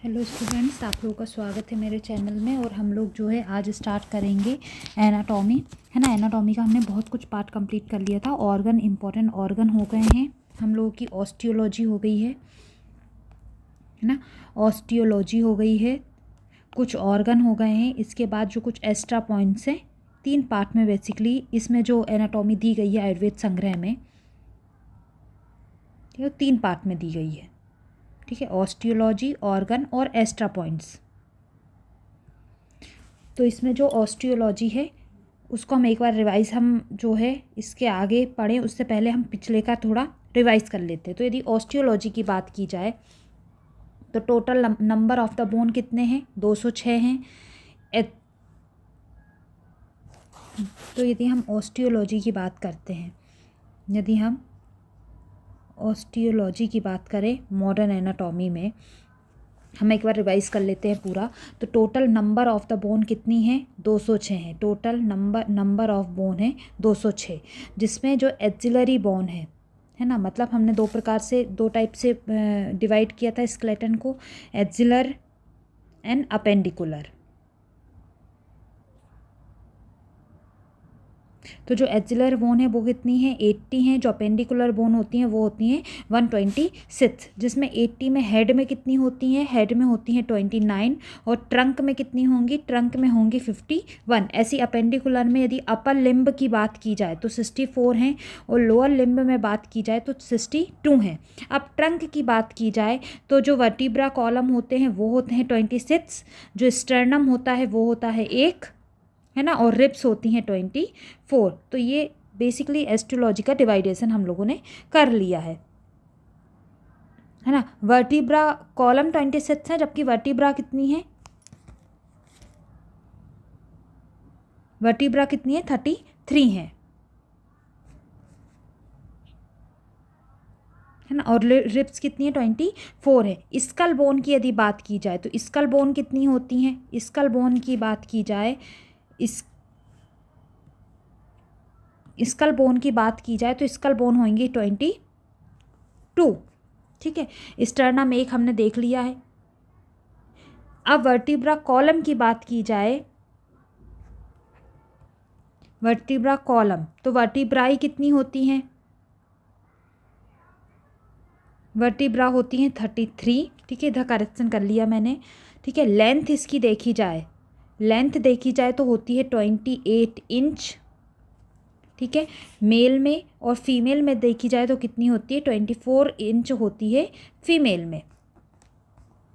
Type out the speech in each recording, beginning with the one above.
Hello students, आप लोगों का स्वागत है मेरे चैनल में। और हम लोग जो है आज स्टार्ट करेंगे एनाटॉमी, है ना। एनाटॉमी का हमने बहुत कुछ पार्ट कंप्लीट कर लिया था। ऑर्गन, इंपॉर्टेंट ऑर्गन हो गए हैं हम लोगों की। ऑस्टियोलॉजी हो गई है ना। ऑस्टियोलॉजी हो गई है, कुछ ऑर्गन हो गए हैं। इसके बाद जो कुछ एक्स्ट्रा पॉइंट्स हैं 3 पार्ट में बेसिकली इसमें जो एनाटॉमी दी गई है आयुर्वेद संग्रह में, ये 3 पार्ट में दी गई है। ठीक है, ऑस्टियोलॉजी, ऑर्गन और एक्स्ट्रा पॉइंट्स। तो इसमें जो ऑस्टियोलॉजी है उसको हम एक बार रिवाइज, हम जो है इसके आगे पढ़ें उससे पहले हम पिछले का थोड़ा रिवाइज कर लेते हैं। तो यदि ऑस्टियोलॉजी की बात की जाए तो total number of the bone कितने हैं? 206 हैं। तो यदि हम ऑस्टियोलॉजी की बात करते हैं, यदि हम ऑस्टियोलॉजी की बात करें मॉडर्न एनाटॉमी में, हम एक बार रिवाइज कर लेते हैं पूरा। तो total number of the bone कितनी है? 206 है। टोटल नंबर ऑफ बोन है 206, जिसमें जो एक्सिलरी बोन है ना, मतलब हमने दो टाइप से डिवाइड किया था स्केलेटन को, एक्सिलर एंड अपेंडिकुलर। तो जो एक्सिलर बोन है वो कितनी है? 80 हैं। जो अपेंडिकुलर बोन होती हैं वो होती हैं 126, जिसमें 80 में हेड में कितनी होती हैं? हेड में होती हैं 29। और ट्रंक में कितनी होंगी? ट्रंक में होंगी 51। ऐसी अपेंडिकुलर में यदि अपर लिम्ब की बात की जाए तो 64 हैं, और लोअर लिम्ब में बात की जाए तो 62 हैं। अब ट्रंक की बात की जाए तो जो वर्टिब्रा कॉलम होते हैं वो होते हैं 26, जो स्टर्नम होता है वो होता है 1, है ना, और रिब्स होती हैं 24। तो ये बेसिकली एस्ट्रोलॉजी का डिवाइडेशन हम लोगों ने कर लिया है ना। वर्टिब्रा कॉलम 26 है, जबकि वर्टिब्रा कितनी है? वर्टिब्रा कितनी है? 33 है ना। और रिब्स कितनी है? 24 है। स्कल बोन की यदि बात की जाए तो स्कल बोन कितनी होती हैं? स्कल बोन की बात की जाए, स्कल बोन की बात की जाए तो स्कल बोन होंगी 22। ठीक है, स्टर्नम 1 हमने देख लिया है। अब वर्टिब्रा कॉलम की बात की जाए, वर्टिब्रा कॉलम, तो वर्टिब्राई कितनी होती हैं? वर्टिब्रा होती हैं 33। ठीक है, इधर करेक्शन कर लिया मैंने। ठीक है, लेंथ इसकी देखी जाए, लेंथ देखी जाए तो होती है 28 इंच। ठीक है, मेल में। और फीमेल में देखी जाए तो कितनी होती है? 24 इंच होती है फीमेल में।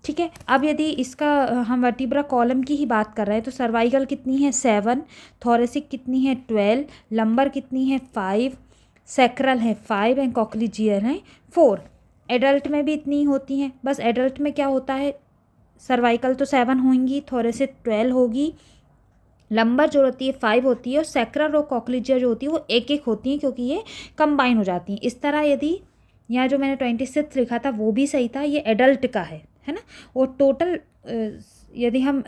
ठीक है, अब यदि इसका हम वर्टिब्रा कॉलम की ही बात कर रहे हैं तो सर्वाइकल कितनी है? 7, थोरेसिक कितनी है? 12, लंबर कितनी है? 5, सैक्रल है 5 एंड कॉक्लिजियल है 4। एडल्ट में भी इतनी होती हैं। बस एडल्ट में क्या होता है? सर्वाइकल तो 7 होंगी, थोरेसिक 12 होगी, लंबर जो होती है 5 होती है, और सैक्रल और कॉक्लिजिया जो होती है वो 1-1 होती हैं, क्योंकि ये कंबाइन हो जाती हैं। इस तरह यदि यहाँ जो मैंने 26 लिखा था वो भी सही था, ये एडल्ट का है ना। और टोटल यदि हम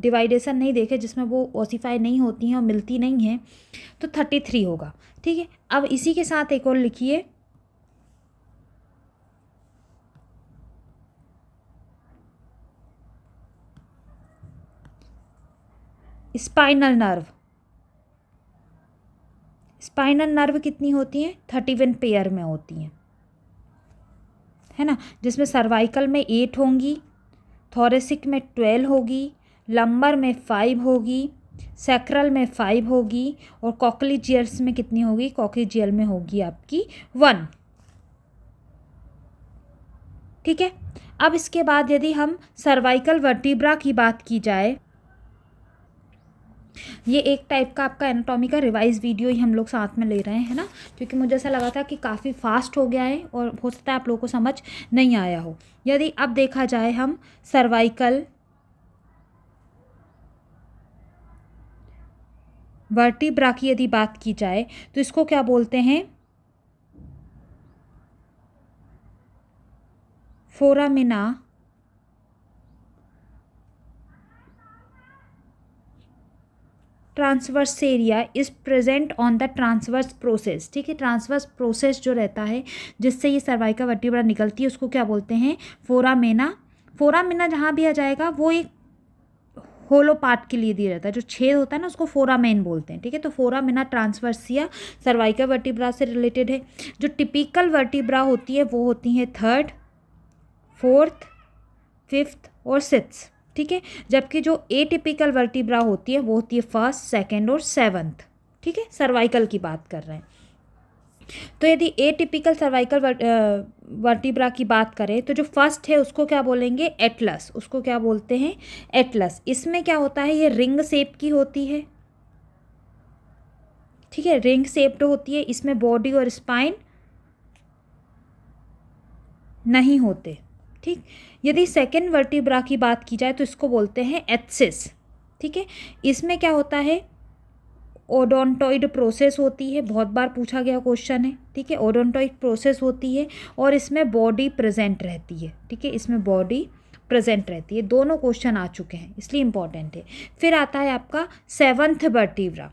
डिवाइडेशन नहीं देखें जिसमें वो ओसिफाई नहीं होती हैं और मिलती नहीं हैं तो 33 होगा। ठीक है, अब इसी के साथ एक और लिखिए, स्पाइनल नर्व। स्पाइनल नर्व कितनी होती हैं? 31 पेयर में होती हैं, है ना, जिसमें सर्वाइकल में 8 होंगी, थोरेसिक में 12 होगी, लंबर में 5 होगी, सैक्रल में 5 होगी, और कॉक्लिजियल्स में कितनी होगी? कॉक्लिजियल में होगी आपकी 1। ठीक है, अब इसके बाद यदि हम सर्वाइकल वर्टिब्रा की बात की जाए, ये एक टाइप का आपका एनाटॉमी का रिवाइज वीडियो ही हम लोग साथ में ले रहे हैं, है ना, क्योंकि मुझे ऐसा लगा था कि काफ़ी फास्ट हो गया है और हो सकता है आप लोगों को समझ नहीं आया हो। यदि अब देखा जाए हम सर्वाइकल वर्टिब्रा की यदि बात की जाए तो इसको क्या बोलते हैं? Foramina transverse area is present on the transverse process. ठीक है, ट्रांसवर्स प्रोसेस जो रहता है जिससे ये सर्वाइकल वर्टिब्रा निकलती है उसको क्या बोलते हैं? फोरामेना फोरामिना जहाँ भी आ जाएगा वो एक होलो पार्ट के लिए दिया जाता है, जो छेद होता है ना उसको फोरामेन बोलते हैं, ठीक है। तो फोरामिना ट्रांसवर्सिया सर्वाइकल वर्टिब्रा से रिलेटेड है। जो टिपिकल वर्टिब्रा होती है वो होती हैं थर्ड, फोर्थ, फिफ्थ और सिक्स्थ, ठीक है। जबकि जो एटिपिकल वर्टिब्रा होती है वो होती है फर्स्ट, सेकंड और सेवंथ, ठीक है। सर्वाइकल की बात कर रहे हैं। तो यदि एटिपिकल सर्वाइकल वर्टिब्रा की बात करें तो जो फर्स्ट है उसको क्या बोलेंगे, एटलस, उसको क्या बोलते हैं, एटलस। इसमें क्या होता है, ये रिंग शेप की होती है, ठीक है, रिंग शेप्ड होती है। इसमें बॉडी और स्पाइन नहीं होते, ठीक। यदि सेकेंड वर्टिब्रा की बात की जाए तो इसको बोलते हैं एथसिस, ठीक है। इसमें क्या होता है, ओडोंटॉइड प्रोसेस होती है, बहुत बार पूछा गया क्वेश्चन है, ठीक है। ओडोंटॉइड प्रोसेस होती है और इसमें बॉडी प्रेजेंट रहती है, ठीक है, इसमें बॉडी प्रेजेंट रहती है। दोनों क्वेश्चन आ चुके हैं इसलिए इंपॉर्टेंट है। फिर आता है आपका सेवंथ वर्टिब्रा।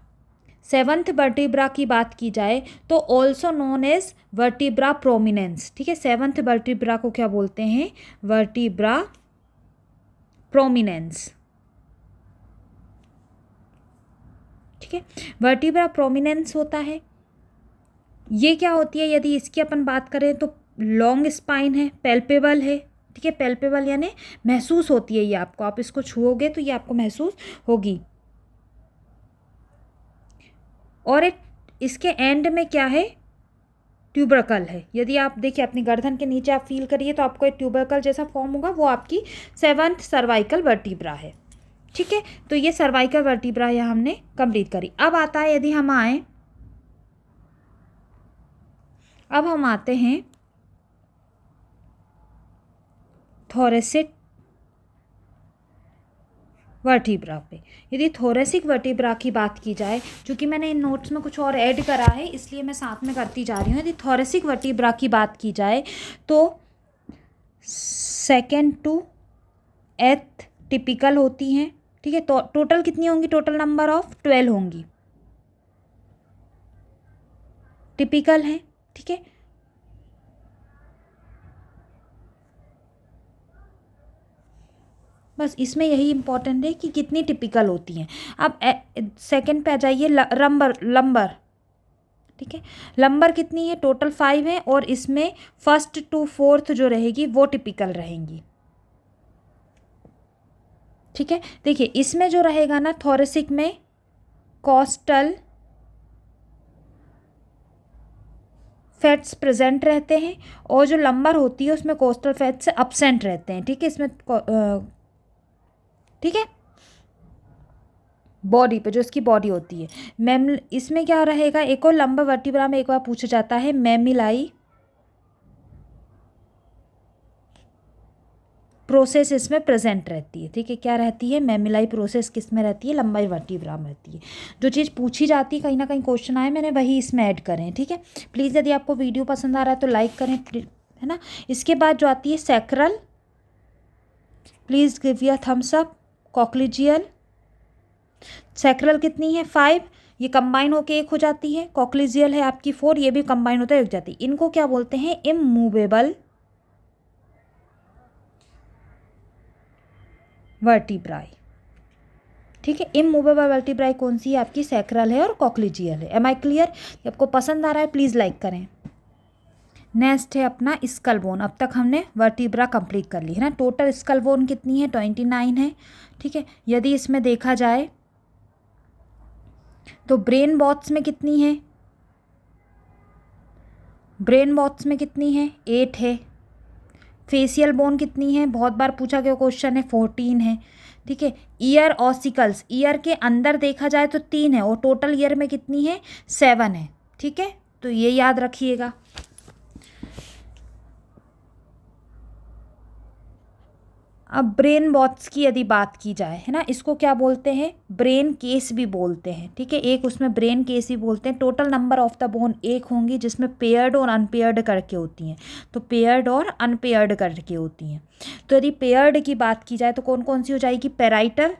सेवंथ वर्टिब्रा की बात की जाए तो also known as vertebra prominens, ठीक है। सेवंथ वर्टिब्रा को क्या बोलते हैं, वर्टिब्रा प्रोमिनेंस, ठीक है। वर्टिब्रा प्रोमिनेंस होता है, ये क्या होती है, यदि इसकी अपन बात करें तो लॉन्ग स्पाइन है, पैल्पेबल है, ठीक है। पैल्पेबल यानी महसूस होती है ये आपको, आप इसको छुओगे तो ये आपको महसूस होगी। और एक इसके एंड में क्या है, ट्यूबरकल है। यदि आप देखिए अपनी गर्दन के नीचे आप फील करिए तो आपको एक ट्यूबरकल जैसा फॉर्म होगा, वो आपकी सेवंथ सर्वाइकल वर्टिब्रा है, ठीक है। तो ये सर्वाइकल वर्टिब्रा यहाँ हमने कंप्लीट करी। अब आता है, यदि हम आए, अब हम आते हैं थोरेसिक वर्टिब्रा पे। यदि थोरेसिक वर्टिब्रा की बात की जाए, चूँकि मैंने इन नोट्स में कुछ और ऐड करा है इसलिए मैं साथ में करती जा रही हूँ। यदि थोरेसिक वर्टिब्रा की बात की जाए तो सेकेंड टू एथ टिपिकल होती हैं, ठीक है। तो टोटल कितनी होंगी, टोटल नंबर ऑफ 12 होंगी, टिपिकल हैं, ठीक है। बस इसमें यही इंपॉर्टेंट है कि कितनी टिपिकल होती हैं। अब सेकंड पे आ जाइए, लंबर, ठीक है। लंबर कितनी है, टोटल 5 है और इसमें फर्स्ट टू फोर्थ जो रहेगी वो टिपिकल रहेंगी, ठीक है। देखिए इसमें जो रहेगा ना, थोरेसिक में कॉस्टल फैट्स प्रेजेंट रहते हैं और जो लंबर होती है उसमें कोस्टल फैट्स अब्सेंट रहते हैं, ठीक है। इसमें ठीक है, बॉडी पे जो इसकी बॉडी होती है, इसमें क्या रहेगा, एक और लंबर वर्टिब्रा में एक बार पूछा जाता है, मेमिलाई प्रोसेस इसमें प्रेजेंट रहती है, ठीक है। क्या रहती है, मेमिलाई प्रोसेस किस में रहती है, लंबाई वर्टिब्रा में रहती है। जो चीज़ पूछी जाती है, कहीं ना कहीं क्वेश्चन आए, मैंने वही इसमें ऐड करें हैं, ठीक है। प्लीज़ यदि आपको वीडियो पसंद आ रहा है तो लाइक करें, है ना। इसके बाद जो आती है sacral, please give a thumbs up. Coccygeal, sacral कितनी है, 5, ये कंबाइन होके एक हो जाती है। कॉक्लिजियल है आपकी 4, ये भी कंबाइन होता है एक जाती है। इनको क्या बोलते हैं, इमूवेबल वर्टिब्राई, ठीक है। इमूवेबल वर्टिब्राई कौन सी है, आपकी सैक्रल है और कॉक्लिजियल है। Am I clear? आपको पसंद आ रहा है प्लीज़ लाइक करें। नेक्स्ट है अपना स्कल बोन। अब तक हमने वर्टिब्रा कंप्लीट कर ली है ना। टोटल स्कल बोन कितनी है, 29 है, ठीक है। यदि इसमें देखा जाए तो ब्रेन बॉक्स में कितनी है, ब्रेन बॉक्स में कितनी है, 8 है। फेशियल बोन कितनी है, बहुत बार पूछा गया क्वेश्चन है, 14 है, ठीक है। ईयर ऑसिकल्स, ईयर के अंदर देखा जाए तो 3 है और टोटल ईयर में कितनी है, 7 है, ठीक है। तो ये याद रखिएगा। अब ब्रेन बॉक्स की यदि बात की जाए, है ना, इसको क्या बोलते हैं, ब्रेन केस भी बोलते हैं, ठीक है। एक उसमें ब्रेन केस भी बोलते हैं। Total number of the bone 1 होंगी, जिसमें पेयर्ड और अनपेयर्ड करके होती हैं। तो पेयर्ड और अनपेयर्ड करके होती हैं। तो यदि पेयर्ड की बात की जाए तो कौन कौन सी हो जाएगी, पैराइटल,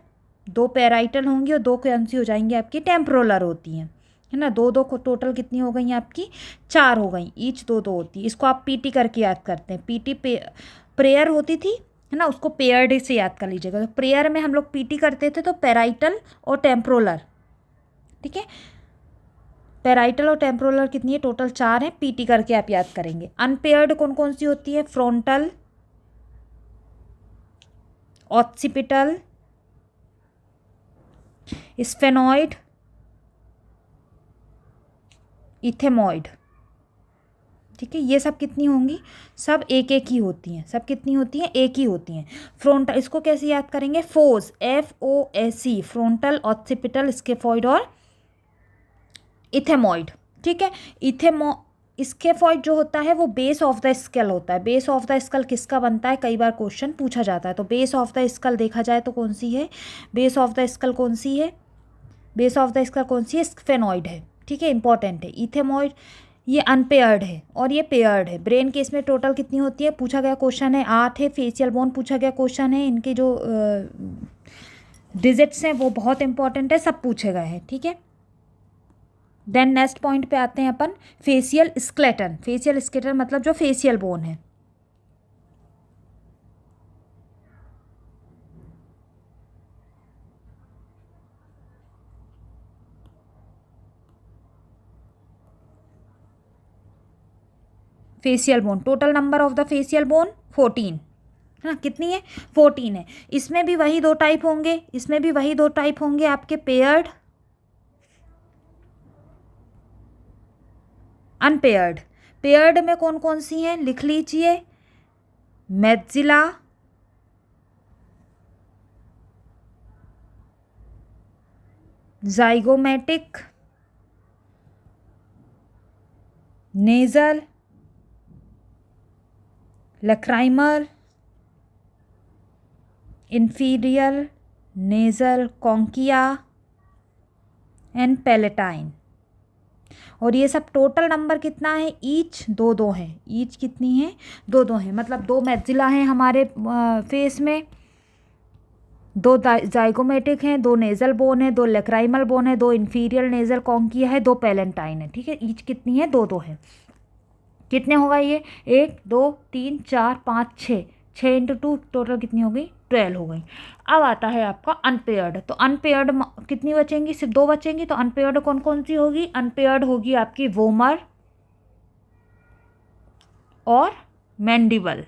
2 पैराइटल होंगी और 2 कौन सी हो जाएंगी, आपकी टेम्पोरल होती हैं, है ना। 2 को टोटल कितनी हो गई आपकी, 4 हो गई, ईच 2 2 होती है। इसको आप पीटी करके याद करते हैं। पीटी प्रेयर होती थी, है ना, उसको पेयर्ड से याद कर लीजिएगा। तो पेयर में हम लोग पीटी करते थे तो पैराइटल और टेम्पोरल, ठीक है। पैराइटल और टेम्पोरल कितनी है, टोटल 4 हैं, पीटी करके आप याद करेंगे। अनपेयर्ड कौन कौन सी होती है, फ्रंटल, ऑक्सीपिटल, स्फेनॉइड, इथेमॉइड, ठीक है। ये सब कितनी होंगी, सब एक एक ही होती हैं, सब कितनी होती हैं, एक ही होती हैं। फ्रंटल, इसको कैसे याद करेंगे, फोस, FOSE, फ्रंटल, ऑक्सीपिटल, स्केफॉइड और इथेमॉइड, ठीक है। स्केफॉइड जो होता है वो बेस ऑफ द स्कल होता है। बेस ऑफ द स्कल किसका बनता है, कई बार क्वेश्चन पूछा जाता है। तो बेस ऑफ द स्कल देखा जाए तो कौन सी है, बेस ऑफ द स्कल कौन सी है, बेस ऑफ द स्कल कौन सी है, स्फेनॉइड है, ठीक है, इंपॉर्टेंट है। इथेमॉइड ये अनपेयर्ड है और ये पेयर्ड है। ब्रेन केस में टोटल कितनी होती है, पूछा गया क्वेश्चन है 8 है। फेशियल बोन पूछा गया क्वेश्चन है, इनके जो डिजिट्स हैं वो बहुत इंपॉर्टेंट है, सब पूछे गए हैं, ठीक है। देन नेक्स्ट पॉइंट पे आते हैं अपन, फेशियल स्केलेटन। फेशियल स्केलेटन मतलब जो फेशियल बोन है। Facial bone, total number of the facial bone 14, हाँ कितनी है, 14 है। इसमें भी वही 2 टाइप होंगे, इसमें भी वही 2 टाइप होंगे आपके, पेयर्ड, अनपेयर्ड। पेयर्ड में कौन कौन सी हैं, लिख लीजिए, maxilla, zygomatic, nasal, lacrimal, inferior nasal concha and palatine. और ये सब टोटल नंबर कितना है, ईच 2-2 है, ईच कितनी है, 2-2 है। मतलब 2 मैक्सिला हैं हमारे फेस में, 2 जाइगोमेटिक हैं, 2 नेजल बोन है, 2 लैक्राइमल बोन है, 2 इंफीरियर नेजल कॉन्किया है, 2 पैलेटाइन है, ठीक है। ईच कितनी है, 2-2 है। कितने होगा ये, 1 2 3 4 5 6, 6 इंटू 2 टोटल कितनी हो गई, 12 हो गई। अब आता है आपका अनपेयर्ड। तो अनपेयर्ड कितनी बचेंगी, सिर्फ 2 बचेंगी। तो अनपेयर्ड कौन कौन सी होगी, अनपेयर्ड होगी आपकी वोमर और मैंडिबल,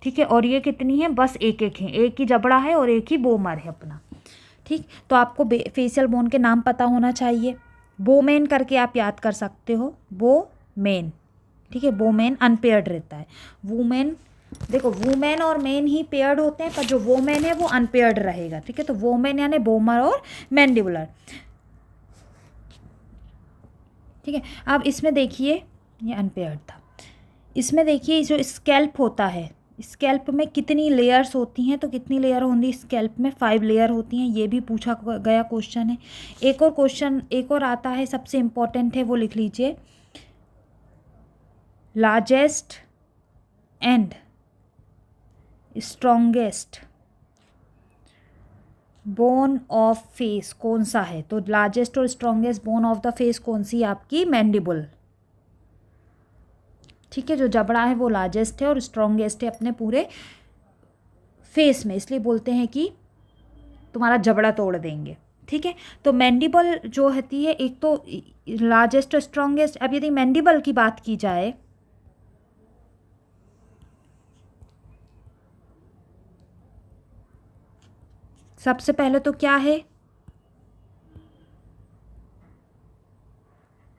ठीक है। और ये कितनी है, बस एक एक है, एक ही जबड़ा है और एक ही बोमर है अपना, ठीक। तो आपको फेशियल बोन के नाम पता होना चाहिए। बोमेन करके आप याद कर सकते हो, बोमेन, ठीक है। बोमेन अनपेयर्ड रहता है। वुमेन, देखो वुमेन और मेन ही पेयर्ड होते हैं, पर जो वोमेन है वो अनपेयर्ड रहेगा, ठीक है। तो वोमेन यानी बोमर और मैंडिबुलर, ठीक है। अब इसमें देखिए, ये अनपेयर्ड था। इसमें देखिए जो स्कैल्प होता है, स्कैल्प में कितनी लेयर्स होती हैं, तो कितनी लेयर होंगी स्कैल्प में, 5 लेयर होती हैं। ये भी पूछा गया क्वेश्चन है। एक और क्वेश्चन, एक और आता है, सबसे इम्पोर्टेंट है, वो लिख लीजिए, largest and strongest bone of face कौन सा है। तो लार्जेस्ट और strongest bone of the face कौन सी है आपकी, मैंडिबल, ठीक है। जो जबड़ा है वो लार्जेस्ट है और स्ट्रॉन्गेस्ट है अपने पूरे फेस में, इसलिए बोलते हैं कि तुम्हारा जबड़ा तोड़ देंगे, ठीक है। तो मैंडिबल जो होती है, एक तो लार्जेस्ट और स्ट्रॉन्गेस्ट। अब यदि मैंडिबल की बात की जाए, सबसे पहले तो क्या है,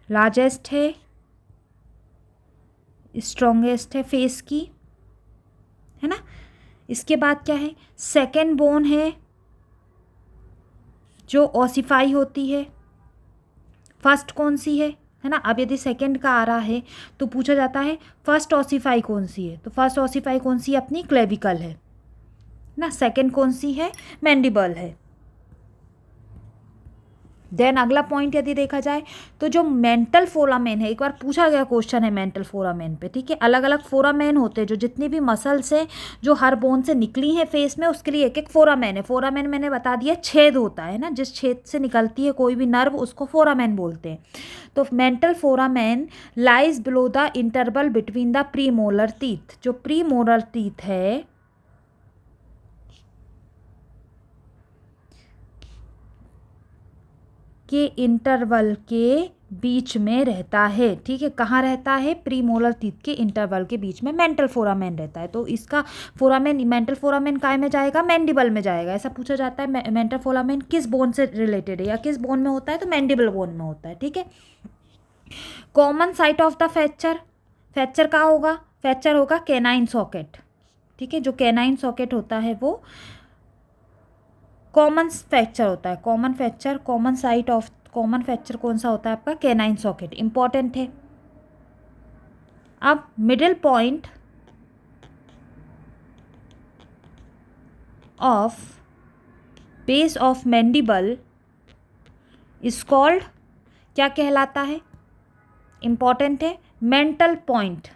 लार्जेस्ट है, स्ट्रॉन्गेस्ट है फेस की, है ना। इसके बाद क्या है, सेकेंड बोन है जो ऑसिफाई होती है। फर्स्ट कौन सी है ना। अब यदि सेकंड का आ रहा है तो पूछा जाता है फर्स्ट ऑसिफाई कौन सी है। तो फर्स्ट ऑसिफाई कौन सी है, अपनी क्लेविकल है ना। सेकंड कौन सी है, मैंडिबल है, देन अगला पॉइंट यदि देखा जाए तो जो मेंटल फोरामेन है, एक बार पूछा गया क्वेश्चन है मेंटल फोरामेन पे, ठीक है। अलग अलग फोरामेन होते हैं, जो जितनी भी मसल्स है जो हर बोन से निकली है फेस में, उसके लिए एक एक फोरामेन है। फोरामेन मैंने बता दिया छेद होता है ना, जिस छेद से निकलती है कोई भी नर्व उसको फोरामेन बोलते हैं। तो mental foramen lies below the interval between the premolar teeth. जो प्रीमोलर टीथ है के इंटरवल के बीच में रहता है, ठीक है। कहाँ रहता है? प्रीमोलर टीथ के इंटरवल के बीच में मेंटल फोरामेन रहता है। तो इसका फोरामेन, मेंटल फोरामेन काय में जाएगा? मैंडिबल में जाएगा। ऐसा पूछा जाता है मेंटल फोरामेन किस बोन से रिलेटेड है या किस बोन में होता है, तो मैंडिबल बोन में होता है, ठीक है। Common site of the fracture, fracture कहाँ होगा? फ्रैक्चर होगा कैनाइन सॉकेट, ठीक है। जो कैनाइन सॉकेट होता है वो कॉमन फ्रैक्चर होता है। Common fracture, common site of common fracture कौन सा होता है आपका? कैनाइन सॉकेट, इंपॉर्टेंट है। अब middle point of base of mandible is called, क्या कहलाता है? इंपॉर्टेंट है। मेंटल पॉइंट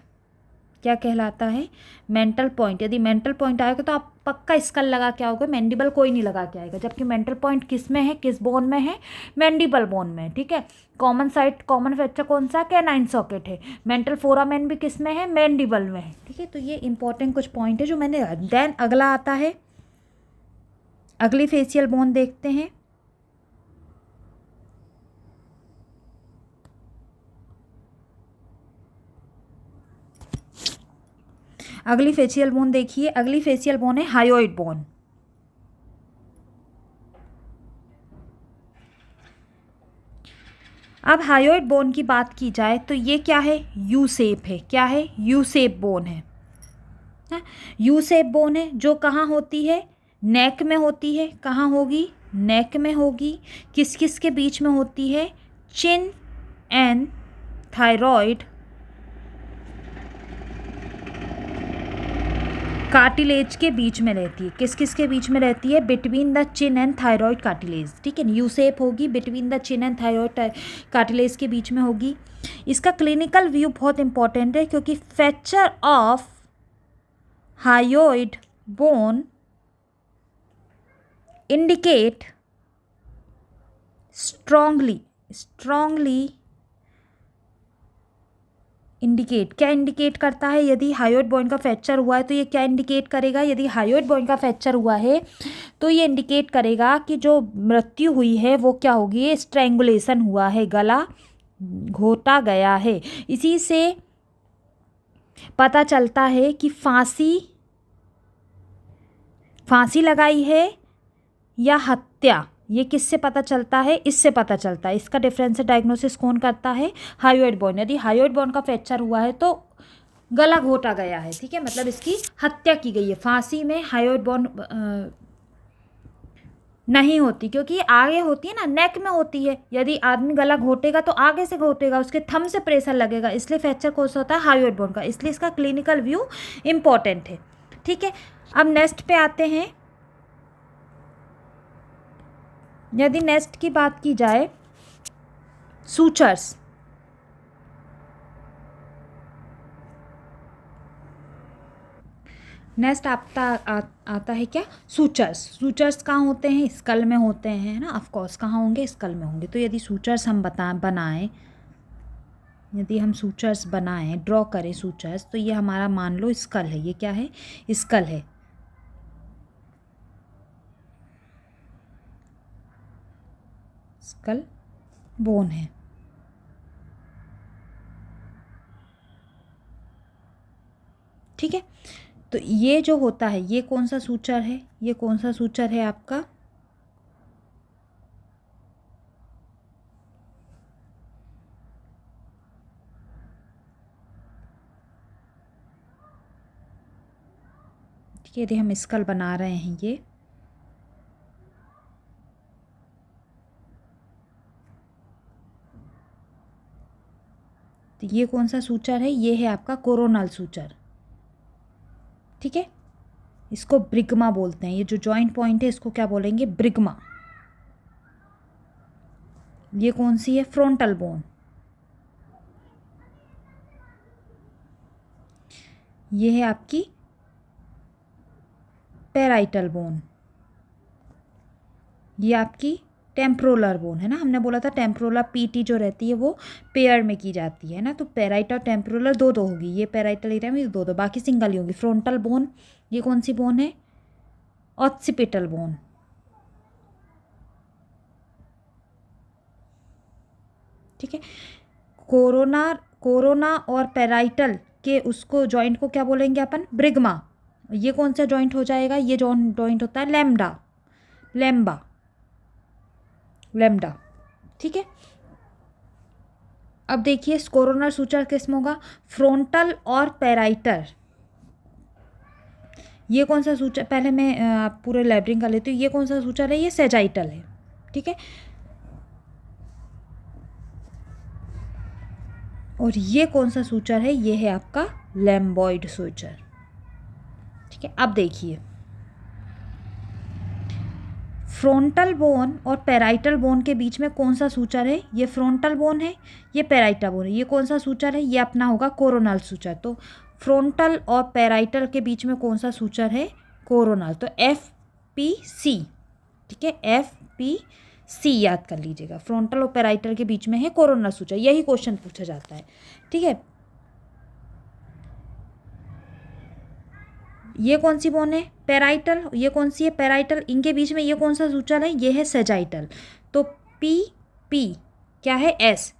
क्या कहलाता है? Mental point. यदि मेंटल पॉइंट आएगा तो आप पक्का स्कल लगा के आओगे, मैंडिबल कोई नहीं लगा के आएगा। जबकि मेंटल पॉइंट किस में है, किस बोन में है? मैंडिबल बोन में, ठीक है। कॉमन साइट, कॉमन फ्रैक्चर कौन सा? कैनाइन सॉकेट है। मेंटल फोरामेन भी किस में है? मैंडिबल में है, ठीक है। तो ये इंपॉर्टेंट कुछ पॉइंट है जो मैंने। देन अगला आता है, अगली फेशियल बोन देखते हैं। अगली फेशियल बोन देखिए, अगली फेशियल बोन है हायोइड बोन। अब हायोइड बोन की बात की जाए तो ये क्या है? यू शेप है। क्या है? यू शेप बोन है। यू शेप बोन है जो कहाँ होती है? नेक में होती है। कहाँ होगी? नेक में होगी। किस किस के बीच में होती है? चिन एंड थायराइड कार्टिलेज के बीच में रहती है। किस किस के बीच में रहती है? Between the chin and thyroid cartilage, ठीक है। यू शेप होगी, between the chin and thyroid cartilage के बीच में होगी। इसका क्लिनिकल व्यू बहुत इंपॉर्टेंट है क्योंकि fracture of hyoid bone indicate strongly indicate, क्या इंडिकेट करता है? यदि हायोइड बोन का फ्रैक्चर हुआ है तो ये क्या इंडिकेट करेगा? यदि हायोइड बोन का फ्रैक्चर हुआ है तो ये इंडिकेट करेगा कि जो मृत्यु हुई है वो क्या होगी? स्ट्रैंगुलेशन हुआ है, गला घोटा गया है। इसी से पता चलता है कि फांसी लगाई है या हत्या। ये किससे पता चलता है? इससे पता चलता है। इसका डिफरेंशियल डायग्नोसिस कौन करता है? Hyoid bone. यदि हायोइड बोन का फ्रैक्चर हुआ है तो गला घोटा गया है, ठीक है, मतलब इसकी हत्या की गई है। फांसी में हायोइड बोन नहीं होती क्योंकि आगे होती है ना, नेक में होती है। यदि आदमी गला घोटेगा तो आगे से घोटेगा, उसके थंब से प्रेशर लगेगा, इसलिए फ्रैक्चर कौन सा होता है? हायोइड बोन का। इसलिए इसका क्लिनिकल व्यू इंपॉर्टेंट है, ठीक है। अब नेक्स्ट पे आते हैं। यदि नेक्स्ट की बात की जाए, सूचर्स। नेक्स्ट आता है क्या? सूचर्स। सूचर्स कहाँ होते हैं? स्कल में होते हैं ना, ऑफ कोर्स। कहाँ होंगे? स्कल में होंगे। तो यदि सूचर्स हम बनाएं, यदि हम सूचर्स बनाएं, ड्रॉ करें सूचर्स, तो ये हमारा मान लो स्कल है। ये क्या है? स्कल है। स्कल बोन है, ठीक है। तो ये जो होता है, ये कौन सा सूचर है? ये कौन सा सूचर है आपका? ठीक है, यदि हम स्कल बना रहे हैं ये, तो ये कौन सा सूचर है? ये है आपका कोरोनल सूचर, ठीक है। इसको ब्रिग्मा बोलते हैं। ये जो जॉइंट पॉइंट है इसको क्या बोलेंगे? ब्रिग्मा। ये कौन सी है? Frontal bone. ये है आपकी पैराइटल बोन। ये आपकी टेम्प्रोलर बोन है ना, हमने बोला था टेम्प्रोलर पीटी जो रहती है वो पेयर में की जाती है ना, तो पैराइटल टेम्प्रोलर दो दो होगी, ये पैराइटल एरिया में दो दो, बाकी सिंगल ही होगी। फ्रंटल बोन, ये कौन सी बोन है? Occipital bone. ठीक है। कोरोना और पैराइटल के उसको जॉइंट को क्या बोलेंगे अपन? ब्रिग्मा। ये कौन सा जॉइंट हो जाएगा? ये जॉइंट होता है लैम्डा। ठीक है। अब देखिए कोरोनर सूचर किसमें होगा? फ्रंटल और पैराइटल। ये कौन सा सूचर? पहले मैं पूरे लैबरिंग कर लेती हूँ। ये कौन सा सूचर है? ये सेजाइटल है। ठीक है। और ये कौन सा सूचर है? ये है आपका लैम्बॉइड सूचर। ठीक है। अब देखिए फ्रंटल बोन और पैराइटल बोन के बीच में कौन सा सूचर है? ये फ्रंटल बोन है, ये पैराइटल बोन है। ये कौन सा सूचर है? ये अपना होगा कोरोनल सूचर। तो फ्रंटल और पैराइटल के बीच में कौन सा सूचर है? कोरोनल। तो FPC। ठीक है, FPC याद कर लीजिएगा। फ्रंटल और पैराइटल के बीच में है कोरोनल सूचर, यही क्वेश्चन पूछा जाता है। ठीक है। ये कौन सी बोन है? पैराइटल। ये कौन सी है? पैराइटल। इनके बीच में ये कौन सा सूचर है? ये है सेजाइटल। तो PP क्या है? S,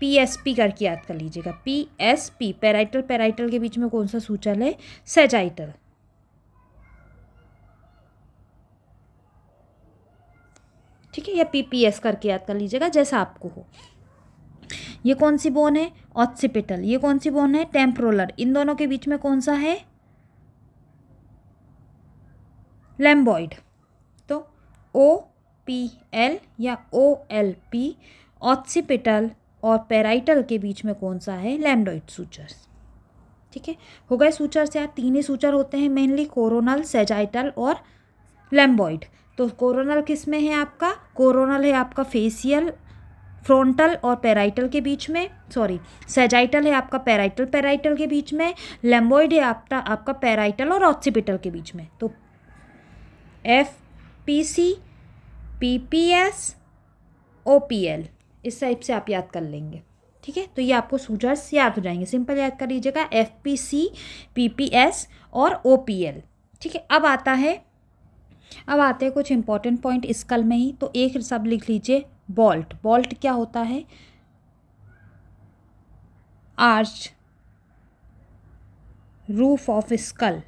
PSP करके याद कर लीजिएगा। PSP पैराइटल के बीच में कौन सा सूचर है? सेजाइटल। ठीक है, या PPS करके याद कर लीजिएगा, जैसा आपको हो। ये कौन सी बोन है? ऑक्सीपिटल। ये कौन सी बोन है? टेम्प्रोलर। इन दोनों के बीच में कौन सा है? लैम्बॉइड। तो OPL या OLP ऑक्सीपिटल और पैराइटल के बीच में कौन सा है? लैम्बॉइड सूचर। ठीक है, हो गए सूचर से। यार तीन ही सूचर होते हैं मेनली, कोरोनल, सेजाइटल और लैम्बॉइड। तो कोरोनल किस में है आपका? कोरोनल है आपका फेसियल, फ्रंटल और पैराइटल के बीच में। सेजाइटल है आपका पैराइटल के बीच में। लैम्बॉइड है आपका पैराइटल और ऑक्सीपिटल के बीच में। तो FPC, PPS, OPL, इस टाइप से आप याद कर लेंगे। ठीक है, तो ये आपको सूचर्स याद हो जाएंगे, सिंपल याद कर लीजिएगा, FPC, PPS और OPL। ठीक है। अब आते हैं कुछ इंपॉर्टेंट पॉइंट स्कल में ही। तो एक सब लिख लीजिए, बॉल्ट क्या होता है? आर्च रूफ ऑफ स्कल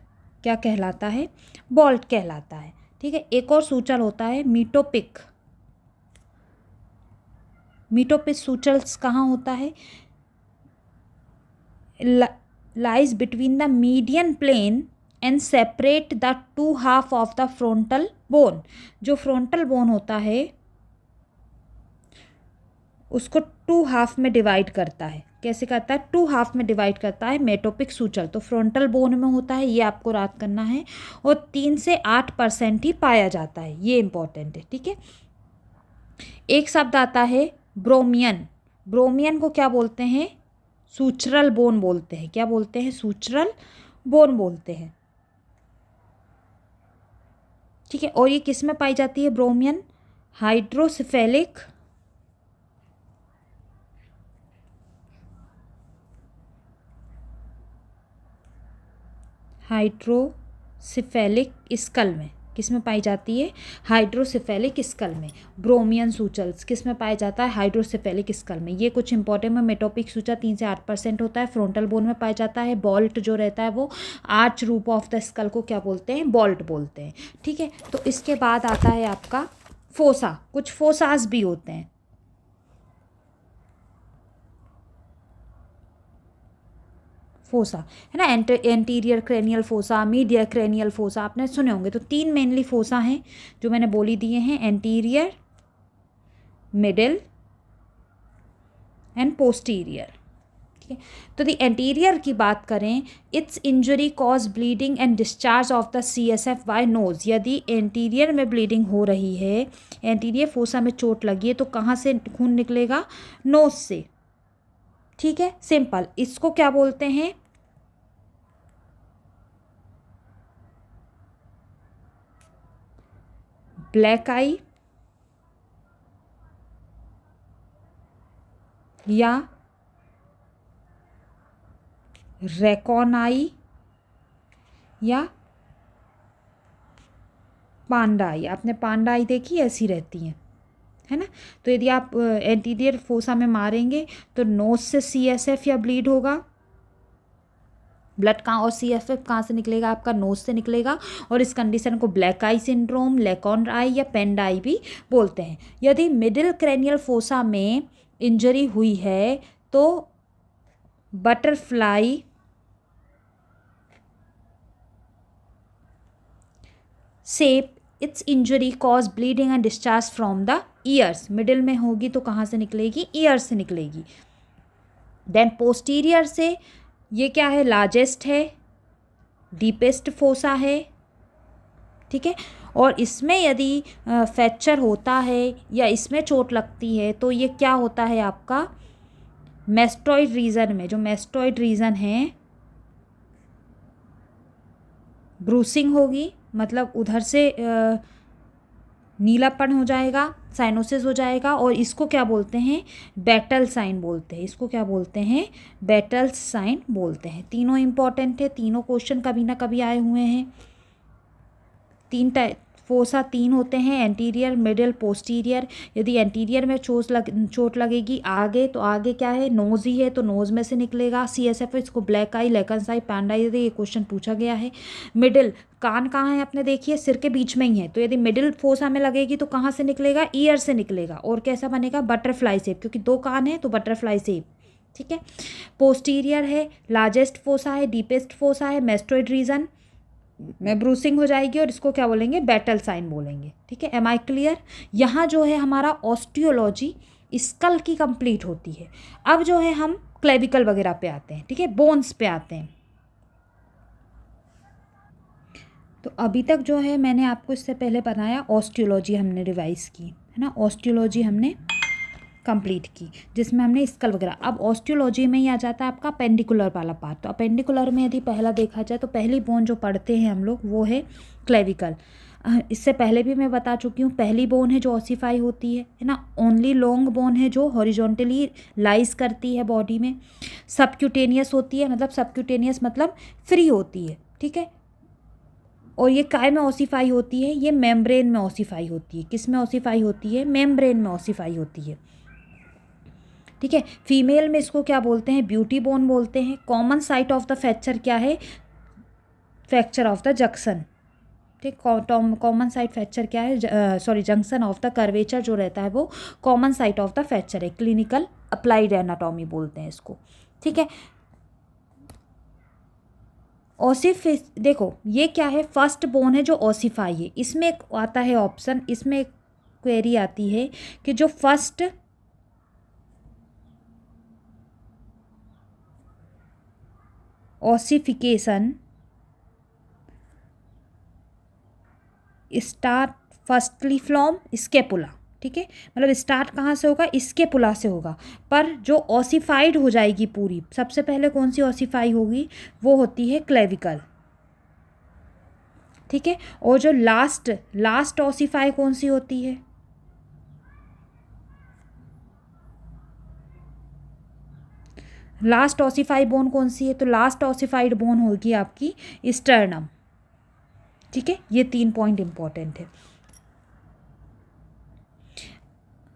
क्या कहलाता है? बॉल्ट कहलाता है। ठीक है। एक और सूचर होता है मीटोपिक सूचर्स कहाँ होता है? Lies between the median plane and separate the two half of the frontal bone. जो फ्रंटल बोन होता है उसको टू हाफ में डिवाइड करता है। कैसे करता है? टू हाफ में डिवाइड करता है मेटोपिक सूचर। तो फ्रंटल बोन में होता है, ये आपको याद करना है। और 3 से 8% ही पाया जाता है, ये इंपॉर्टेंट है। ठीक है। एक शब्द आता है ब्रोमियन को क्या बोलते हैं? सूचरल बोन बोलते हैं। क्या बोलते हैं? सूचरल बोन बोलते हैं। ठीक है। और ये किस में पाई जाती है ब्रोमियन? हाइड्रोसेफेलिक स्कल में। किस में पाई जाती है? हाइड्रोसेफेलिक स्कल में। ब्रोमियन सूचर्स किस में पाया जाता है? हाइड्रोसेफेलिक स्कल में। ये कुछ इंपॉर्टेंट में मेटोपिक सूचर 3 से 8% होता है, फ्रंटल बोन में पाया जाता है। बॉल्ट जो रहता है वो arch roof of the skull को क्या बोलते हैं? बॉल्ट बोलते हैं। ठीक है। तो इसके बाद आता है आपका फोसा। कुछ फोसास भी होते हैं। फोसा है ना, anterior cranial fossa, medial cranial fossa, आपने सुने होंगे। तो 3 मेनली फोसा हैं जो मैंने बोली दिए हैं, एंटीरियर, मिडिल एंड पोस्टीरियर। ठीक है। तो दी एंटीरियर की बात करें, its injury cause bleeding and discharge of the CSF by nose. यदि एंटीरियर में ब्लीडिंग हो रही है, एंटीरियर फोसा में चोट लगी है, तो कहाँ से खून निकलेगा? नोज से। ठीक है, सिंपल। इसको क्या बोलते हैं? ब्लैक आई या रेकॉन आई या पांडा आई। आपने पांडा आई देखी? ऐसी रहती है ना। तो यदि आप एंटीरियर फोसा में मारेंगे तो नोज से CSF या ब्लीड होगा, ब्लड कहाँ, और CSF कहाँ से निकलेगा? आपका नोज से निकलेगा। और इस कंडीशन को ब्लैक आई सिंड्रोम, लेकॉन आई या पेंडा आई भी बोलते हैं। यदि मिडिल क्रेनियल फोसा में इंजरी हुई है तो butterfly shape, it's injury cause bleeding and discharge from the years. Middle में होगी तो कहाँ से निकलेगी? ईयर्स से निकलेगी। देन पोस्टीरियर से, ये क्या है? लार्जेस्ट है, डीपेस्ट फोसा है। ठीक है, और इसमें यदि फ्रैक्चर होता है या इसमें चोट लगती है तो ये क्या होता है आपका? मेस्टॉइड रीजन में, जो मेस्टॉइड रीजन है, ब्रूसिंग होगी, मतलब उधर से नीलापन हो जाएगा, साइनोसिस हो जाएगा। और इसको क्या बोलते हैं? बैटल साइन बोलते हैं। इसको क्या बोलते हैं? बैटल साइन बोलते हैं। तीनों इंपॉर्टेंट है, तीनों क्वेश्चन कभी ना कभी आए हुए हैं। तीन टाइप फोसा तीन होते हैं, एंटीरियर, मिडिल, पोस्टीरियर। यदि एंटीरियर में चोट लगेगी आगे, तो आगे क्या है? नोज ही है, तो नोज में से निकलेगा CSF। इसको ब्लैक आई, लेकन्स आई, पैंडा आई, ये क्वेश्चन पूछा गया है। मिडिल, कान कहाँ है? आपने देखिए सिर के बीच में ही है, तो यदि मिडिल फोसा में लगेगी तो कहाँ से निकलेगा? ईयर से निकलेगा। और कैसा बनेगा? बटरफ्लाई शेप, क्योंकि दो कान है तो बटरफ्लाई शेप। ठीक है, पोस्टीरियर है, लार्जेस्ट फोसा है, डीपेस्ट फोसा है, मेस्टोइड रीजन में ब्रूसिंग हो जाएगी, और इसको क्या बोलेंगे? बैटल साइन बोलेंगे। ठीक है, एम आई क्लियर? यहाँ जो है हमारा ऑस्टियोलॉजी स्कल की कंप्लीट होती है। अब जो है हम क्लेविकल वगैरह पे आते हैं। ठीक है, बोन्स पे आते हैं। तो अभी तक जो है मैंने आपको इससे पहले बनाया, ऑस्टियोलॉजी हमने रिवाइज की है ना, ऑस्टियोलॉजी हमने कंप्लीट की, जिसमें हमने स्कल वगैरह। अब ऑस्टियोलॉजी में ही आ जाता है आपका अपेंडिकुलर वाला पार्ट। तो अपेंडिकुलर में यदि पहला देखा जाए तो पहली बोन जो पढ़ते हैं हम लोग वो है क्लेविकल। इससे पहले भी मैं बता चुकी हूँ, पहली बोन है जो ऑसिफाई होती है ना। ओनली लॉन्ग बोन है जो हॉरिजॉन्टली लाइज करती है बॉडी में। सबक्यूटेनियस होती है, मतलब सबक्यूटेनियस मतलब फ्री होती है। ठीक है, और ये काय में ऑसिफाई होती है? ये मेम्ब्रेन में ऑसिफाई होती है। किस में ऑसिफाई होती है? मेम्ब्रेन में ऑसिफाई होती है। ठीक है, फीमेल में इसको क्या बोलते हैं? ब्यूटी बोन बोलते हैं। Common site of the fracture क्या है? Fracture of the junction. ठीक, कॉमन साइट फ्रैक्चर क्या है? Sorry, junction of the curvature जो रहता है वो common site of the fracture है। क्लिनिकल अप्लाइड एनाटॉमी बोलते हैं इसको। ठीक है, ऑसिफ, देखो ये क्या है? फर्स्ट बोन है जो ऑसिफाई है। इसमें एक आता है ऑप्शन, इसमें एक क्वेरी आती है कि जो first ossification start firstly from scapula. ठीक है, मतलब स्टार्ट कहाँ से होगा? स्केपुला से होगा। पर जो ऑसिफाइड हो जाएगी पूरी, सबसे पहले कौन सी ऑसिफाई होगी? वो होती है क्लेविकल। ठीक है, और जो लास्ट ऑसिफाई कौन सी होती है? लास्ट ऑसिफाई बोन कौन सी है? तो लास्ट ऑसिफाइड बोन होगी आपकी स्टर्नम। ठीक है, ये 3 पॉइंट इंपॉर्टेंट है।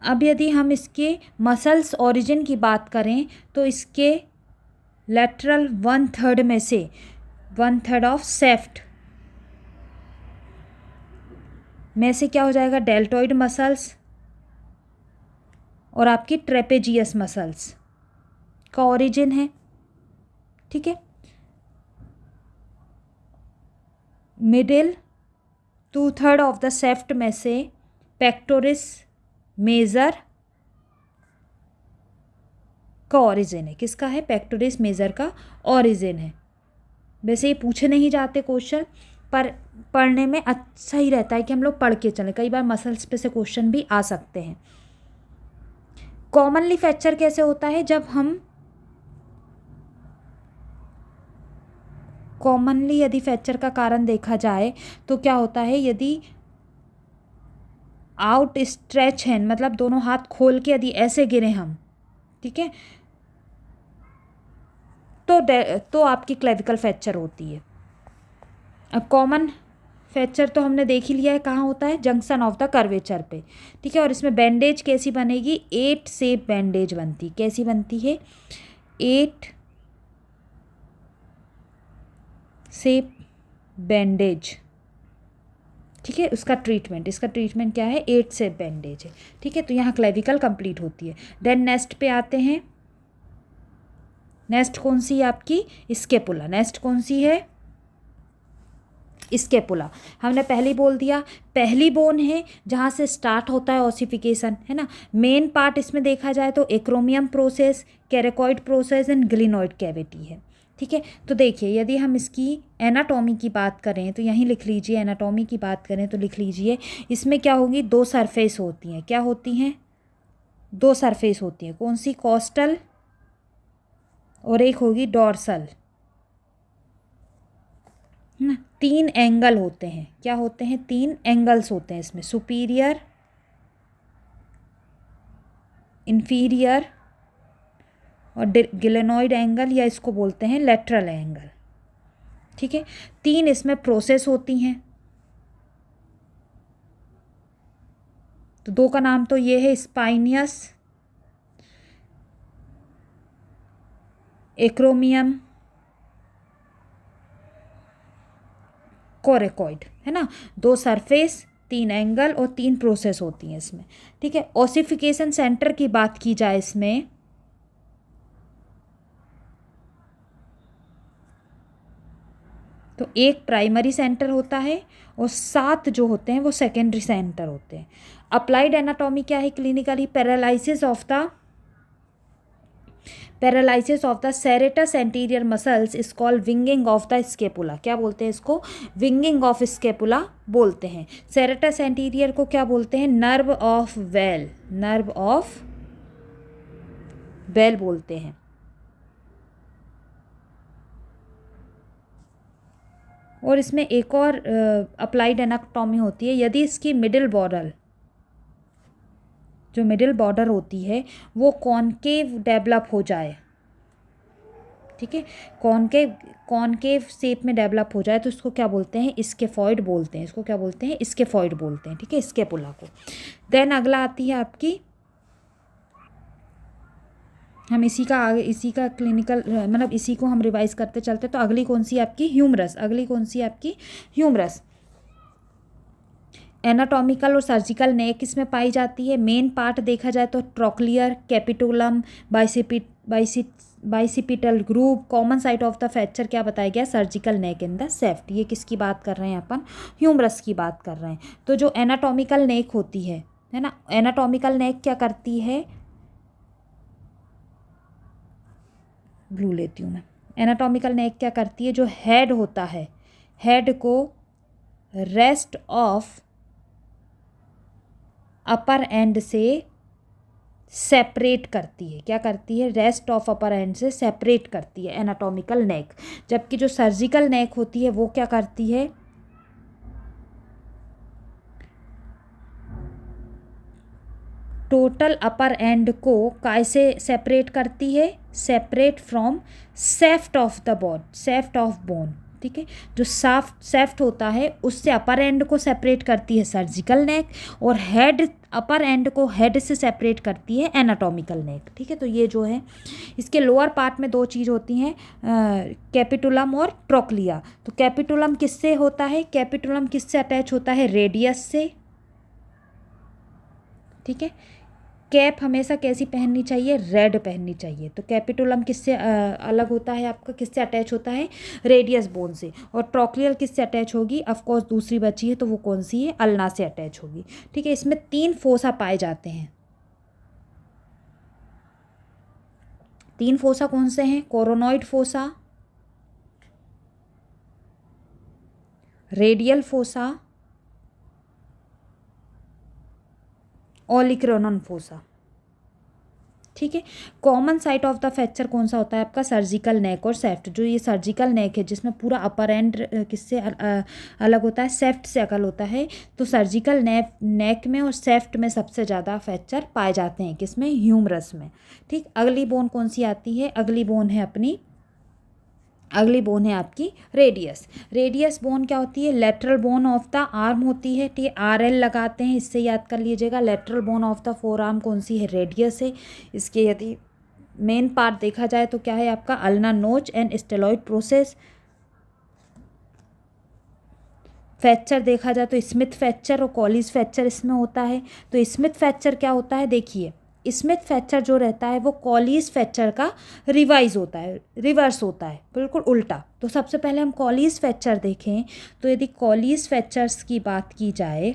अब यदि हम इसके मसल्स ओरिजिन की बात करें तो इसके लेटरल 1/3 में से 1/3 ऑफ सेफ्ट में से क्या हो जाएगा? डेल्टॉइड मसल्स और आपकी ट्रेपेजियस मसल्स का ओरिजिन है। ठीक है, मिडिल 2/3 ऑफ द सेफ्ट में से पेक्टोरिस मेजर का ओरिजिन है। किसका है? पेक्टोरस मेजर का ओरिजिन है। वैसे ये पूछे नहीं जाते क्वेश्चन, पर पढ़ने में अच्छा ही रहता है कि हम लोग पढ़ के चलें। कई बार मसल्स पे से क्वेश्चन भी आ सकते हैं। कॉमनली फ्रैक्चर कैसे होता है? जब हम कॉमनली यदि फ्रैक्चर का कारण देखा जाए तो क्या होता है, यदि आउट स्ट्रेच हैंड, मतलब दोनों हाथ खोल के यदि ऐसे गिरे हम, ठीक है, तो आपकी क्लेविकल फ्रैक्चर होती है। अब कॉमन फ्रैक्चर तो हमने देख ही लिया है कहाँ होता है, जंक्शन ऑफ द कर्वेचर पे, ठीक है। और इसमें बैंडेज कैसी बनेगी? 8 शेप बैंडेज बनती। कैसी बनती है? 8 शेप बैंडेज, ठीक है। उसका ट्रीटमेंट, इसका ट्रीटमेंट क्या है? 8 शेप बैंडेज है, ठीक है। तो यहाँ क्लेविकल कंप्लीट होती है। देन नेक्स्ट पे आते हैं। नेक्स्ट कौन सी है आपकी? स्केपुला। नेक्स्ट कौन सी है? स्केपुला। हमने पहले बोल दिया, पहली बोन है जहाँ से स्टार्ट होता है ऑसिफिकेशन, है ना। मेन पार्ट इसमें देखा जाए तो acromion process, coracoid process and glenoid cavity है, ठीक है। तो देखिए, यदि हम इसकी एनाटॉमी की बात करें तो यहीं लिख लीजिए। एनाटॉमी की बात करें तो लिख लीजिए, इसमें क्या होगी? 2 सरफेस होती हैं। क्या होती हैं? 2 सरफेस होती हैं। कौन सी? कोस्टल और एक होगी डॉर्सल, है ना। 3 एंगल होते हैं। क्या होते हैं? 3 एंगल्स होते हैं इसमें, सुपीरियर, इंफीरियर और ग्लेनोइड एंगल, या इसको बोलते हैं लेटरल एंगल, ठीक है। 3 इसमें प्रोसेस होती हैं। तो 2 का नाम तो ये है, स्पाइनियस, एक्रोमियम, कोरेकॉइड, है ना। 2 सरफेस, 3 एंगल और 3 प्रोसेस होती हैं इसमें, ठीक है। ओसिफिकेशन सेंटर की बात की जाए इसमें, तो एक प्राइमरी सेंटर होता है और 7 जो होते हैं वो सेकेंडरी सेंटर होते हैं। अप्लाइड एनाटॉमी क्या है clinically? Paralysis of the serratus anterior muscles is called winging of the scapula. क्या बोलते हैं इसको? विंगिंग ऑफ स्केपुला बोलते हैं। सेरेटस एंटीरियर को क्या बोलते हैं? Nerve of well, nerve of well बोलते हैं। और इसमें एक और अप्लाइड एनाटॉमी होती है, यदि इसकी मिडिल बॉर्डर, जो मिडिल बॉर्डर होती है वो कॉनकेव डेवलप हो जाए, ठीक है, कॉनकेव शेप में डेवलप हो जाए तो इसको क्या बोलते हैं? स्केफॉइड बोलते हैं। इसको क्या बोलते हैं? स्केफॉइड बोलते हैं, ठीक है, स्केपुला को। देन अगला आती है आपकी, हम इसी का क्लिनिकल, मतलब इसी को हम रिवाइज करते चलते। तो अगली कौन सी आपकी? ह्यूमरस। अगली कौन सी आपकी? ह्यूमरस। एनाटॉमिकल और सर्जिकल नेक इसमें पाई जाती है। मेन पार्ट देखा जाए तो trochlear, capitulum, bicipital groove. Common site of the fracture क्या बताया गया? Surgical neck in the shaft. ये किसकी बात कर रहे हैं अपन? ह्यूमरस की बात कर रहे हैं। तो जो एनाटॉमिकल नेक होती है ना, एनाटॉमिकल नेक क्या करती है? ब्लू लेती हूँ मैं। एनाटॉमिकल नेक क्या करती है? जो हेड होता है, हेड को रेस्ट ऑफ अपर एंड से सेपरेट करती है। क्या करती है? रेस्ट ऑफ अपर एंड से सेपरेट करती है एनाटॉमिकल नेक। जबकि जो सर्जिकल नेक होती है वो क्या करती है? टोटल अपर एंड को कैसे सेपरेट करती है? Separate from shaft of the bone, shaft of bone, ठीक है। जो सेफ्ट होता है उससे अपर एंड को सेपरेट करती है सर्जिकल नेक, और हेड, अपर एंड को हेड से सेपरेट करती है एनाटॉमिकल नेक, ठीक है। तो ये जो है, इसके लोअर पार्ट में 2 चीज़ होती हैं, कैपिटुलम और ट्रोक्लिया। तो कैपिटुलम किससे होता है? कैपिटुलम किससे अटैच होता है? रेडियस से, ठीक है। कैप हमेशा कैसी पहननी चाहिए? रेड पहननी चाहिए। तो कैपिटुलम किससे अलग होता है आपका? किससे अटैच होता है? रेडियस बोन से। और ट्रोक्लियर किससे अटैच होगी? ऑफकोर्स दूसरी बची है, तो वो कौन सी है? अल्ना से अटैच होगी, ठीक है। इसमें 3 फोसा पाए जाते हैं। तीन फोसा कौन से हैं? Coronoid fossa, radial fossa, olecranon fossa. ठीक है। Common site of the fracture कौन सा होता है आपका? सर्जिकल नेक और सेफ्ट। जो ये सर्जिकल नेक है जिसमें पूरा अपर एंड किससे अलग होता है? सेफ्ट से अलग होता है। तो सर्जिकल नेक में और सेफ्ट में सबसे ज़्यादा फ्रैक्चर पाए जाते हैं, किसमें? ह्यूमरस में। ठीक। अगली बोन कौन सी आती है? अगली बोन है आपकी रेडियस। रेडियस बोन क्या होती है? Lateral bone of the arm होती है। ठीक है, RL लगाते हैं, इससे याद कर लीजिएगा। Lateral bone of the four arm कौन सी है? रेडियस है। इसके यदि मेन पार्ट देखा जाए तो क्या है आपका? अल्ना नोच एंड स्टेलॉइड प्रोसेस। फ्रैक्चर देखा जाए तो स्मिथ फ्रैक्चर और कॉलिस फ्रैक्चर इसमें होता है। तो स्मिथ फ्रैक्चर क्या होता है? देखिए, स्मिथ फ्रैक्चर जो रहता है वो कॉलिस फ्रैक्चर का रिवाइज होता है, रिवर्स होता है, बिल्कुल उल्टा। तो सबसे पहले हम कॉलिस फ्रैक्चर देखें तो यदि कॉलिस फ्रैक्चर्स की बात की जाए,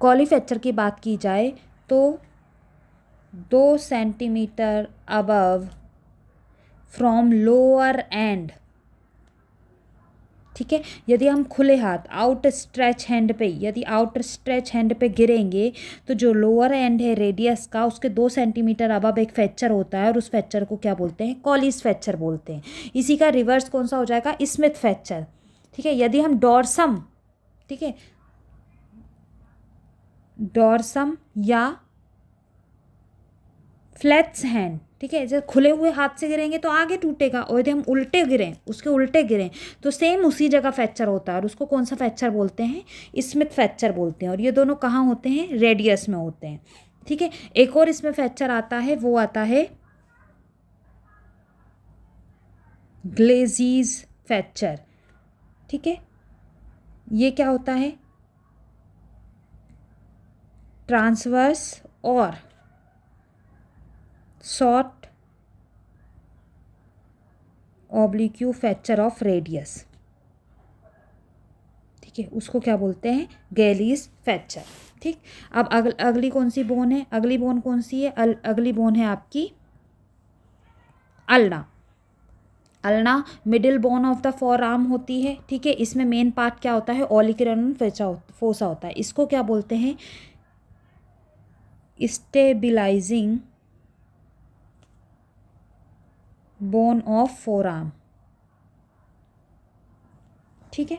कॉली फ्रैक्चर की बात की जाए तो 2 centimetre above from lower and. ठीक है, यदि हम खुले हाथ आउट स्ट्रेच हैंड पे, यदि आउट स्ट्रेच हैंड पे गिरेंगे तो जो लोअर एंड है रेडियस का, उसके 2 सेंटीमीटर अबव एक फ्रैक्चर होता है और उस फ्रैक्चर को क्या बोलते हैं? कॉलिस फ्रैक्चर बोलते हैं। इसी का रिवर्स कौन सा हो जाएगा? Smith fracture. ठीक है, यदि हम डॉर्सम, ठीक है, डॉर्सम या फ्लैट्स हैंड, ठीक है, जब खुले हुए हाथ से गिरेंगे तो आगे टूटेगा, और यदि हम उल्टे गिरें, उसके उल्टे गिरें तो सेम उसी जगह फ्रैक्चर होता है, और उसको कौन सा फ्रैक्चर बोलते हैं? स्मिथ फ्रैक्चर बोलते हैं। और ये दोनों कहाँ होते हैं? रेडियस में होते हैं। ठीक है, एक और इसमें फ्रैक्चर आता है, वो आता है ग्लेजीज फ्रैक्चर। ठीक है, ये क्या होता है? ट्रांसवर्स और शॉर्ट ऑब्लिक्यू फ्रैक्चर ऑफ रेडियस। ठीक है, उसको क्या बोलते हैं? गैलीज फ्रैक्चर। ठीक। अब अगली कौन सी बोन है? अगली बोन कौन सी है? अगली बोन है आपकी ulna. Ulna middle bone of the four arm होती है। ठीक है, इसमें मेन पार्ट क्या होता है? ओलिक्रोनन फोसा होता है। इसको क्या बोलते हैं? Stabilising bone of four arm. ठीक है,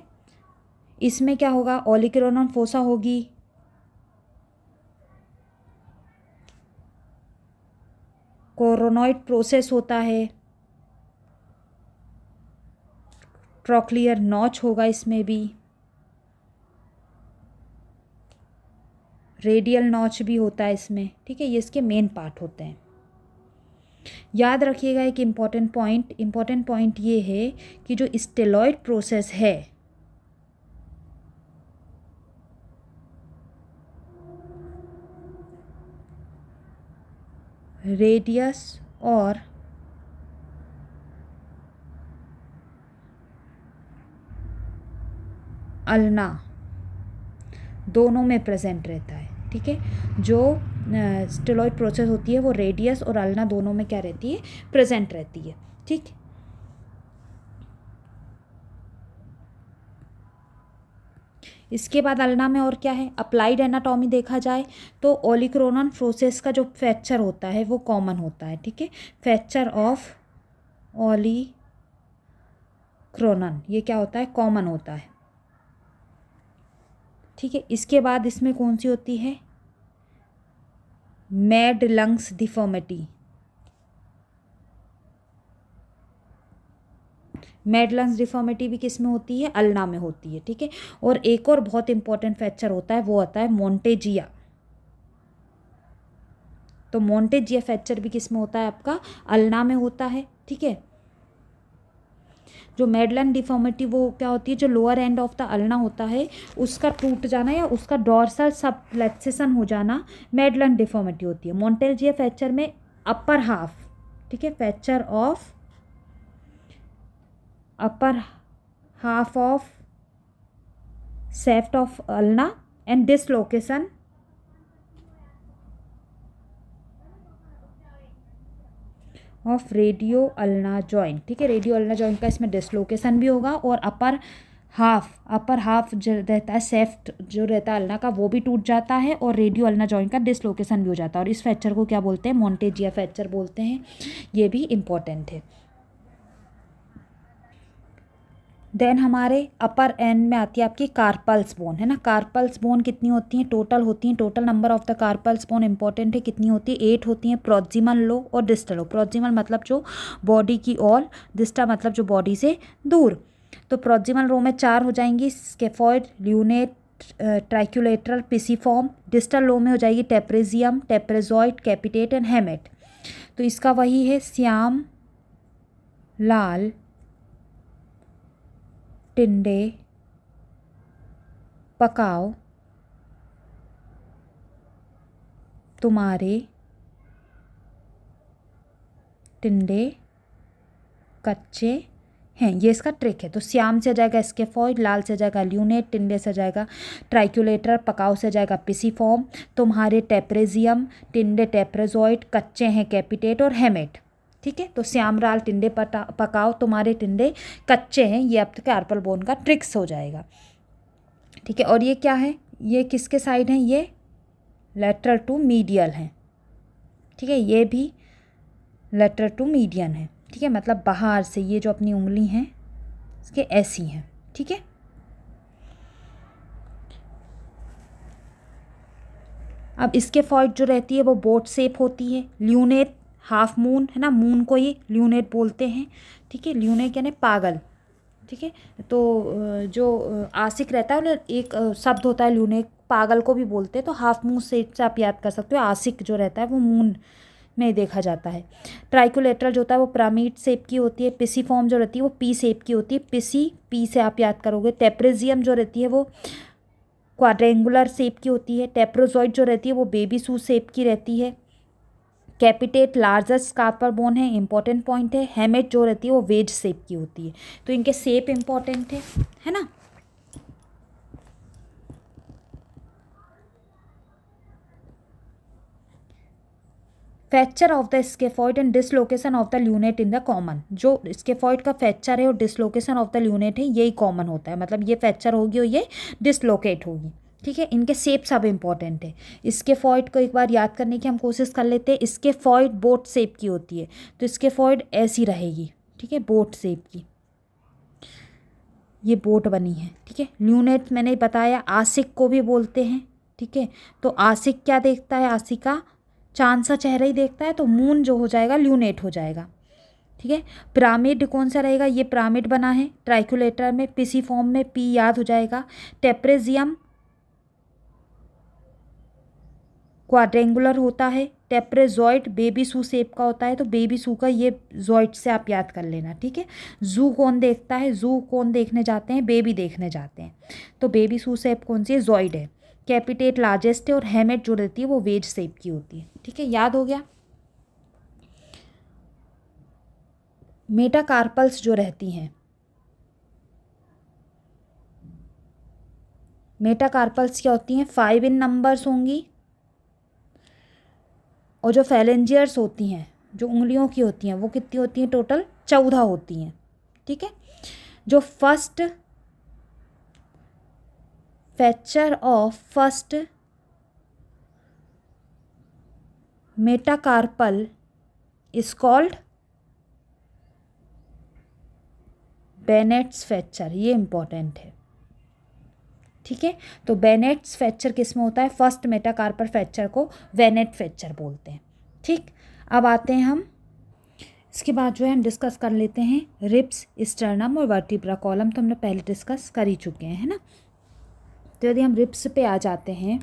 इसमें क्या होगा? ओलिक्रोनन फोसा होगी, कोरोनॉइड प्रोसेस होता है, ट्रॉक्लियर नॉच होगा इसमें भी, रेडियल नॉच भी होता है इसमें। ठीक है, ये इसके मेन पार्ट होते हैं। याद रखिएगा एक इम्पॉर्टेंट पॉइंट ये है कि जो स्टेलॉइड प्रोसेस है, रेडियस और अल्ना दोनों में प्रेजेंट रहता है। ठीक है, जो स्टेलॉइड प्रोसेस होती है वो रेडियस और अल्ना दोनों में क्या रहती है? प्रेजेंट रहती है। ठीक। इसके बाद अल्ना में और क्या है? अप्लाइड एनाटॉमी देखा जाए तो ओलिक्रोनन प्रोसेस का जो फ्रैक्चर होता है वो कॉमन होता है। ठीक है, फ्रैक्चर ऑफ ओलिक्रोनन ये क्या होता है? कॉमन होता है। ठीक है, इसके बाद इसमें कौन सी होती है? Mad lungs deformity. Mad lungs deformity भी किस में होती है? अल्ना में होती है। ठीक है, और एक और बहुत इंपॉर्टेंट फ्रैक्चर होता है, वो आता है मोंटेजिया। तो मोंटेजिया फ्रैक्चर भी किस में होता है आपका? अल्ना में होता है। ठीक है, जो मेडलन डिफॉर्मिटी वो क्या होती है? जो lower end of the ulna होता है उसका टूट जाना या उसका डॉर्सल सबफ्लेक्सेशन हो जाना मेडलन डिफॉर्मिटी होती है। मोंटेजिया फ्रैक्चर में अपर हाफ, ठीक है, fracture of upper half of shaft of ulna and dislocation of radio ulna joint, ठीक है। रेडियो अल्ना जॉइंट का इसमें डिसलोकेशन भी होगा और अपर हाफ जो रहता है सेफ्ट जो रहता है अल्ना का वो भी टूट जाता है और रेडियो अल्ना जॉइंट का डिसलोकेशन भी हो जाता है। और इस फ्रैक्चर को क्या बोलते हैं? मोंटेजिया फ्रैक्चर बोलते हैं। ये भी इम्पोर्टेंट है। देन हमारे अपर एंड में आती है आपकी कार्पल्स बोन, है ना। कार्पल्स बोन कितनी होती हैं? टोटल होती हैं, total number of the carpals bone important है, कितनी होती है? 8 होती हैं। प्रॉक्सिमल लो और डिस्टल लो। प्रॉक्सिमल मतलब जो बॉडी की ओर, डिस्टा मतलब जो बॉडी से दूर। तो प्रॉक्सिमल रो में 4 हो जाएंगी, स्केफॉइड, ल्यूनेट, ट्राइक्यूलेटरल, पिसीफॉर्म। डिस्टल लो में हो जाएगी टेप्रेजियम, टेप्रेजॉइड, कैपिटेट एंड हेमेट। तो इसका वही है श्याम लाल टिंडे पकाओ तुम्हारे टिंडे कच्चे हैं, ये इसका ट्रिक है। तो श्याम से जाएगा स्केफॉइड, लाल से जाएगा ल्यूनेट, टिंडे से जाएगा ट्राइक्यूलेटर, पकाओ से जाएगा पिसीफॉर्म, तुम्हारे टेप्रेजियम, टिंडे टेप्रेजॉइड, कच्चे हैं कैपिटेट और हेमेट, ठीक है। तो श्याम लाल टिंडे पकाओ तुम्हारे टिंडे कच्चे हैं, ये अब कार्पल बोन का ट्रिक्स हो जाएगा, ठीक है। और ये क्या है? ये किसके साइड हैं? ये लेटरल टू मीडियल हैं, ठीक है। ये भी लेटरल टू मीडियन है, ठीक है। मतलब बाहर से ये जो अपनी उंगली हैं इसके ऐसी हैं, ठीक है। अब इसके फॉइड जो रहती है वो बोट शेप होती है। ल्यूनेट हाफ मून, है ना, मून को ये ल्यूनेट बोलते हैं, ठीक है। ल्यूनेट यानी पागल, ठीक है। तो जो आशिक रहता है मतलब एक शब्द होता है ल्यूनेट, पागल को भी बोलते हैं। तो हाफ मून शेप से आप याद कर सकते हो। आशिक जो रहता है वो मून में देखा जाता है। ट्राइकोलेटरल जो होता है वो पिरामिड शेप की होती है। पिसीफॉर्म जो रहती है वो पी शेप की होती है। पी से आप याद करोगे। टेप्रेजियम जो रहती है वो क्वाड्रेंगुलर शेप की होती है। टेप्रोजॉइड जो रहती है वो बेबी शू शेप की रहती है। कैपिटेट लार्जेस्ट कार्पल बोन है, इंपॉर्टेंट पॉइंट है। हेमेट जो रहती है वो वेज शेप की होती है। तो इनके शेप इंपॉर्टेंट है ना। Fracture of the scaphoid and dislocation of the lunate in the common. जो स्केफॉइड का फ्रैक्चर है और डिसलोकेशन ऑफ द ल्यूनेट है यही कॉमन होता है, मतलब ये फ्रैक्चर होगी और ये डिसलोकेट होगी, ठीक है। इनके शेप सब इंपॉर्टेंट है। स्केफॉइड को एक बार याद करने की हम कोशिश कर लेते हैं। स्केफॉइड बोट शेप की होती है, तो स्केफॉइड ऐसी रहेगी, ठीक है, बोट शेप की, ये बोट बनी है, ठीक है। ल्यूनेट मैंने बताया आशिक को भी बोलते हैं, ठीक है। तो आशिक क्या देखता है? आशिका चांद सा चेहरा ही देखता है, तो मून जो हो जाएगा ल्यूनेट हो जाएगा, ठीक है। पिरामिड कौन सा रहेगा? ये पिरामिड बना है ट्राइकुलेटर में, पिसीफॉर्म में पी याद हो जाएगा। टेप्रेजियम क्वाड्रेंगुलर होता है। टेप्रेजॉइड बेबी सू शेप का होता है, तो बेबी सू का ये जॉइड से आप याद कर लेना, ठीक है। जू कौन देखता है? जू कौन देखने जाते हैं? बेबी देखने जाते हैं, तो बेबी सू शेप कौन सी है? जॉइड है। कैपिटेट लार्जेस्ट है और हेमेट जो रहती है वो वेज शेप की होती है, ठीक है। याद हो गया। मेटाकार्पल्स जो रहती हैं, मेटाकार्पल्स क्या होती हैं? 5 इन नंबर्स होंगी। और जो फैलेंजियर्स होती हैं, जो उंगलियों की होती हैं, वो कितनी होती हैं? टोटल 14 होती हैं, ठीक है। जो first fracture of first metacarpal is called Bennett's fracture, ये इंपॉर्टेंट है, ठीक है। तो बेनेट्स फ्रैक्चर किस में होता है? फर्स्ट मेटाकार्पल फ्रैक्चर को बेनेट फ्रैक्चर बोलते हैं, ठीक। अब आते हैं हम, इसके बाद जो है हम डिस्कस कर लेते हैं रिब्स, स्टर्नम और वर्टिब्रा कॉलम, तो हमने पहले डिस्कस कर ही चुके हैं, है ना। तो यदि हम रिब्स पे आ जाते हैं,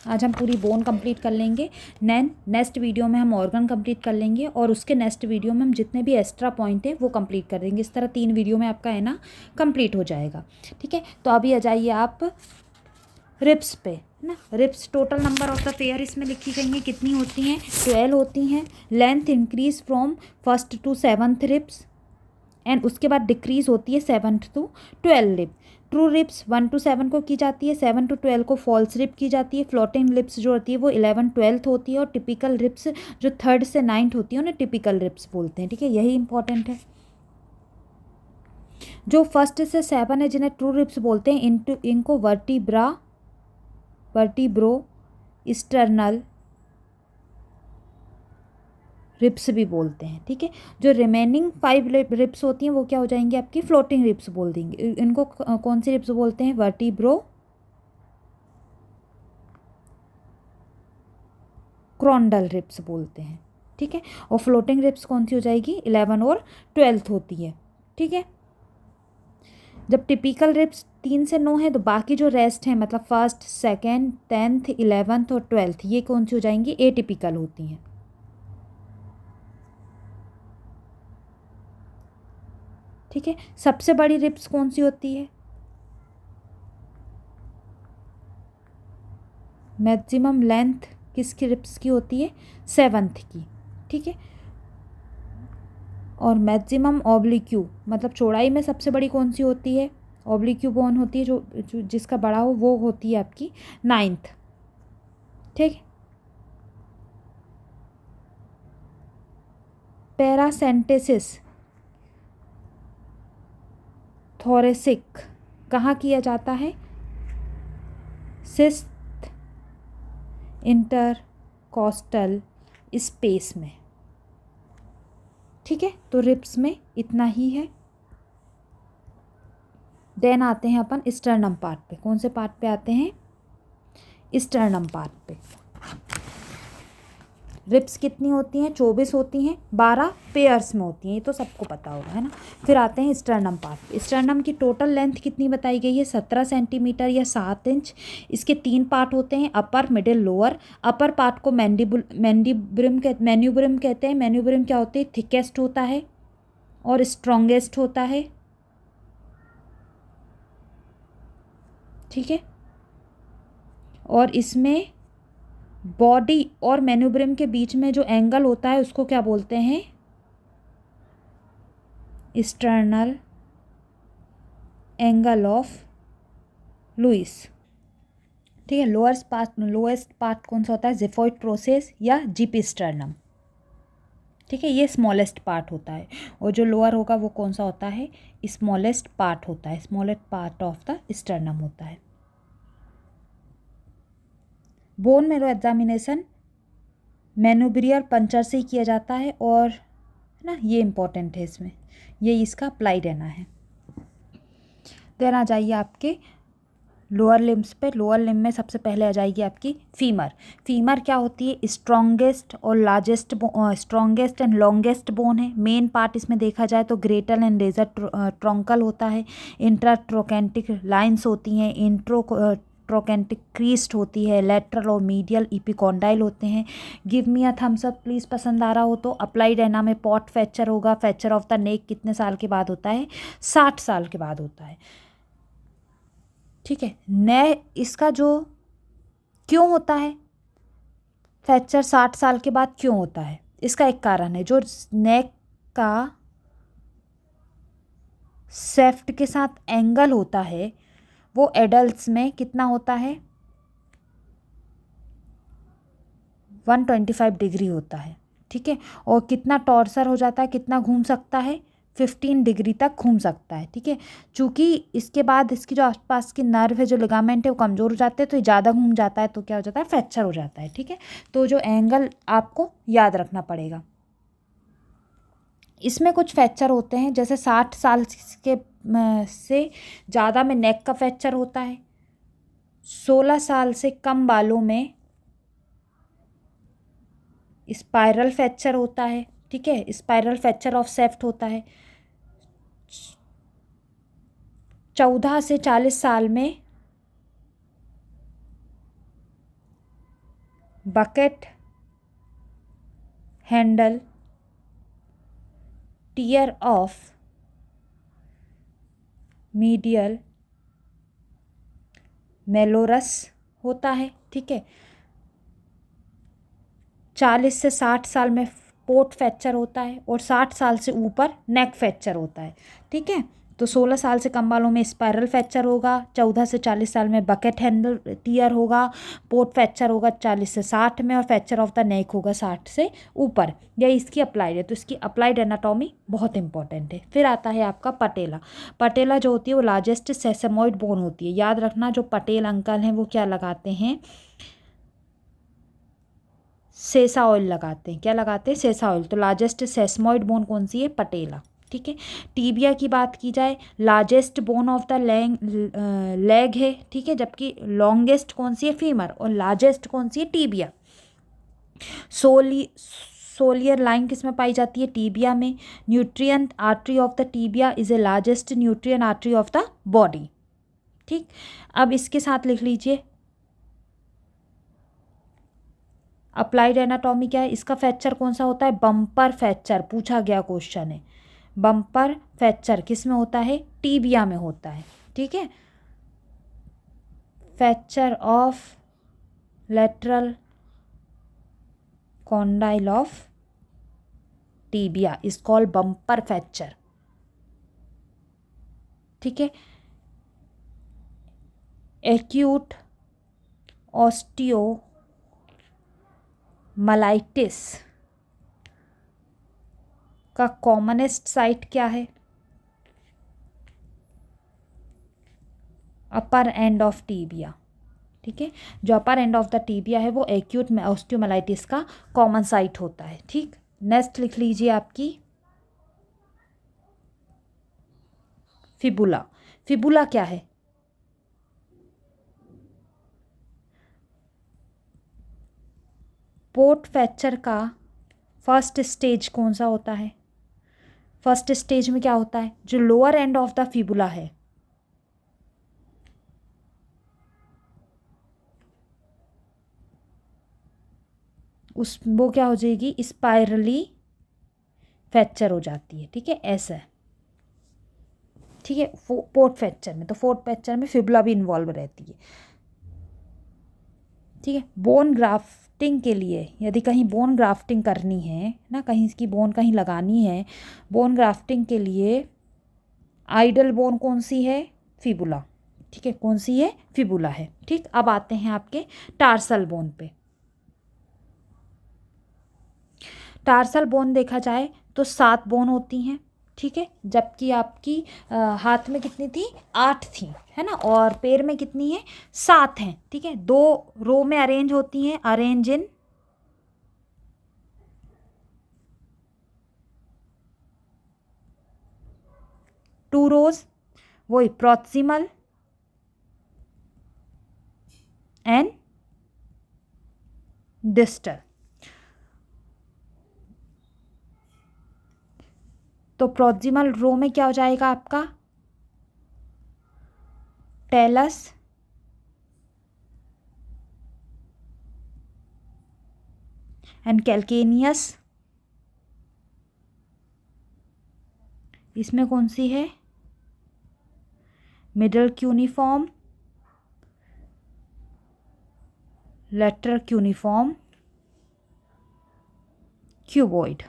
आज हम पूरी बोन कंप्लीट कर लेंगे। नेक्स्ट वीडियो में हम ऑर्गन कंप्लीट कर लेंगे और उसके नेक्स्ट वीडियो में हम जितने भी एक्स्ट्रा पॉइंट है वो कंप्लीट कर देंगे। इस तरह 3 वीडियो में आपका है ना कंप्लीट हो जाएगा, ठीक है। तो अभी आ जाइए आप रिब्स पे, है ना। Ribs total number of the pair इसमें लिखी गई हैं, कितनी होती हैं? 12 होती हैं। Length increase from 1st to 7th ribs, and उसके बाद डिक्रीज होती है 7 to 12 rib. True ribs 1 to 7 को की जाती है, 7 to 12 को फॉल्स रिप की जाती है। फ्लोटिंग रिप्स जो होती है वो 11-12 होती है, और टिपिकल रिप्स जो 3rd से 9th होती है उन्हें टिपिकल रिप्स बोलते हैं। ठीक है, यही इंपॉर्टेंट है। जो 1st से 7 है जिन्हें ट्रू रिप्स बोलते हैं, इनको वर्टिब्रो स्टर्नल रिप्स भी बोलते हैं। ठीक है, जो रिमेनिंग 5 रिप्स होती हैं वो क्या हो जाएंगी, आपकी फ्लोटिंग रिप्स बोल देंगे। इनको कौन सी रिप्स बोलते हैं, वर्टिब्रो क्रॉन्डल रिप्स बोलते हैं। ठीक है, और फ्लोटिंग रिप्स कौन सी हो जाएगी, 11 और 12 होती है। ठीक है, जब टिपिकल रिप्स 3 से 9 है तो बाकी जो रेस्ट है, मतलब 1st, 2nd, 10th, 11th और 12th, ये कौन सी हो जाएंगी, एटिपिकल होती हैं। ठीक है, सबसे बड़ी रिप्स कौन सी होती है, मैक्सिमम लेंथ किसकी रिप्स की होती है, 7th की। ठीक है, और मैक्सिमम ऑब्लिक्यू मतलब चौड़ाई में सबसे बड़ी कौन सी होती है, ऑब्लिक्यू बोन होती है, जो जिसका बड़ा हो वो होती है आपकी 9th। ठीक, पैरासेंटेसिस थोरेसिक कहाँ किया जाता है, 6th इंटरकॉस्टल स्पेस में। ठीक है, तो रिप्स में इतना ही है। देन आते हैं अपन स्टर्नम पार्ट पे। कौन से पार्ट पे आते हैं, स्टर्नम पार्ट पे। रिप्स कितनी होती हैं, 24 होती हैं, 12 पेयर्स में होती हैं, ये तो सबको पता होगा, है ना। फिर आते हैं स्टर्नम पार्ट। स्टर्नम की टोटल लेंथ कितनी बताई गई है, 17 सेंटीमीटर या 7 इंच। इसके 3 पार्ट होते हैं, अपर, मिडिल, लोअर। अपर पार्ट को मैन्यूब्रिम कहते हैं। मैन्यूब्रिम क्या होती है, थिकेस्ट होता है और स्ट्रॉन्गेस्ट होता है। ठीक है, और इसमें बॉडी और मैन्यूब्रिम के बीच में जो एंगल होता है उसको क्या बोलते हैं, स्टर्नल एंगल ऑफ लुईस। ठीक है, लोएस्ट पार्ट कौन सा होता है, जिफॉइड प्रोसेस या जीपी स्टर्नम। ठीक है, ये स्मॉलेस्ट पार्ट होता है, और जो लोअर होगा वो कौन सा होता है, स्मॉलेस्ट पार्ट होता है, smallest part of the sternum होता है। बोन मेरो एग्जामिनेशन मैन्यूब्रियर पंचर से ही किया जाता है, और है ना, ये इंपॉर्टेंट है, इसमें ये इसका अप्लाई रहना है। देन आ जाइए आपके लोअर लिम्स पे। लोअर लिम्ब में सबसे पहले आ जाएगी आपकी फीमर। फीमर क्या होती है, स्ट्रॉन्गेस्ट एंड लॉन्गेस्ट बोन है। मेन पार्ट इसमें देखा जाए तो ग्रेटर एंड लेजर ट्रंकल होता है। इंट्राट्रोकेंटिक लाइंस होती हैं, ट्रोकेंटिक क्रीस्ट होती है, लेटरल और मीडियल इपिकॉन्डाइल होते हैं। Give me a thumbs up please पसंद आ रहा हो तो। अप्लाइड एना में पॉट फ्रैक्चर होगा। फ्रैक्चर ऑफ द नेक कितने साल के बाद होता है, 60 साल के बाद होता है। ठीक है, इसका जो क्यों होता है फ्रैक्चर 60 साल के बाद क्यों होता है, इसका एक कारण है, जो नेक का शेफ्ट के साथ एंगल होता है वो एडल्ट्स में कितना होता है, 125 डिग्री होता है। ठीक है, और कितना टॉर्सर हो जाता है, कितना घूम सकता है, 15 डिग्री तक घूम सकता है। ठीक है, चूँकि इसके बाद इसकी जो आसपास की नर्व है, जो लिगामेंट है, वो कमज़ोर हो जाते हैं, तो ये ज़्यादा घूम जाता है, तो क्या हो जाता है, फ्रैक्चर हो जाता है। ठीक है, तो जो एंगल आपको याद रखना पड़ेगा। इसमें कुछ फ्रैक्चर होते हैं, जैसे 60 साल के से ज़्यादा में नेक का फ्रैक्चर होता है। 16 साल से कम वालों में स्पाइरल फ्रैक्चर होता है। ठीक है, स्पाइरल फ्रैक्चर ऑफ शेफ्ट होता है। 14 से 40 साल में bucket handle tear of medial meniscus होता है। ठीक है, 40 से 60 साल में पोर्ट फ्रैक्चर होता है, और 60 साल से ऊपर नेक फ्रैक्चर होता है। ठीक है, तो 16 साल से कम वालों में स्पाइरल फ्रैक्चर होगा, 14 से 40 साल में बकेट हैंडल टीयर होगा, पोर्ट फ्रैक्चर होगा 40 से 60 में, और फ्रैक्चर ऑफ द नेक होगा 60 से ऊपर। यह इसकी अप्लाइड है, तो इसकी अप्लाइड एनाटॉमी बहुत इंपॉर्टेंट है। फिर आता है आपका पटेला। पटेला जो होती है वो लार्जेस्ट सेसेमॉइड बोन होती है। याद रखना, जो पटेल अंकल हैं वो क्या लगाते हैं, सेसा ऑयल लगाते हैं। क्या लगाते हैं? सेसा ऑयल। तो लार्जेस्ट सेसमॉइड बोन कौन सी है? पटेला। ठीक है, टीबिया की बात की जाए, largest bone of the leg है। ठीक है, जबकि लॉन्गेस्ट कौन सी है? फीमर, और लार्जेस्ट कौन सी है? टीबिया। सोलियर लाइन किस में पाई जाती है? टीबिया में। Nutrient artery of the tibia is a largest nutrient artery of the body. ठीक, अब इसके साथ लिख लीजिए अप्लाइड एनाटॉमी क्या है। इसका फ्रैक्चर कौन सा होता है? बम्पर फ्रैक्चर, पूछा गया क्वेश्चन है। बम्पर फ्रैक्चर किस में होता है? टीबिया में होता है। ठीक है, fracture of lateral condyle of tibia is called bumper fracture. ठीक है, एक्यूट ऑस्टियोमालाइटिस का कॉमनेस्ट साइट क्या है? अपर एंड ऑफ टीबिया। ठीक है, जो अपर एंड ऑफ द टीबिया है वो एक्यूट ऑस्टियोमालाइटिस का कॉमन साइट होता है। ठीक, नेक्स्ट लिख लीजिए आपकी फिबुला। फिबुला क्या है? पोर्ट फ्रैक्चर का फर्स्ट स्टेज कौन सा होता है? फर्स्ट स्टेज में क्या होता है? जो lower end of the fibula है उस वो क्या हो जाएगी? स्पाइरली फ्रैक्चर हो जाती है। ठीक है, ऐसा है। ठीक है, पोर्ट फ्रैक्चर में, तो पोर्ट फ्रैक्चर में फिबुला भी इन्वॉल्व रहती है। ठीक है, बोन ग्राफ्टिंग के लिए, यदि कहीं बोन ग्राफ्टिंग करनी है ना, कहीं इसकी बोन कहीं लगानी है, बोन ग्राफ्टिंग के लिए आइडल बोन कौन सी है? फिबुला। ठीक है, कौन सी है? फिबुला है। ठीक, अब आते हैं आपके टार्सल बोन पे। टार्सल बोन देखा जाए तो 7 बोन होती हैं। ठीक है, जबकि आपकी हाथ में कितनी थी? 8 थी, है ना, और पैर में कितनी है? 7 हैं। ठीक है, 2 रो में अरेंज होती हैं, अरेंज इन 2 रोज, वही प्रॉक्सिमल एंड डिस्टल। तो प्रॉक्सिमल रो में क्या हो जाएगा आपका? Talus and calcaneus. इसमें कौन सी है? Middle cuneiform, lateral cuneiform, cuboid.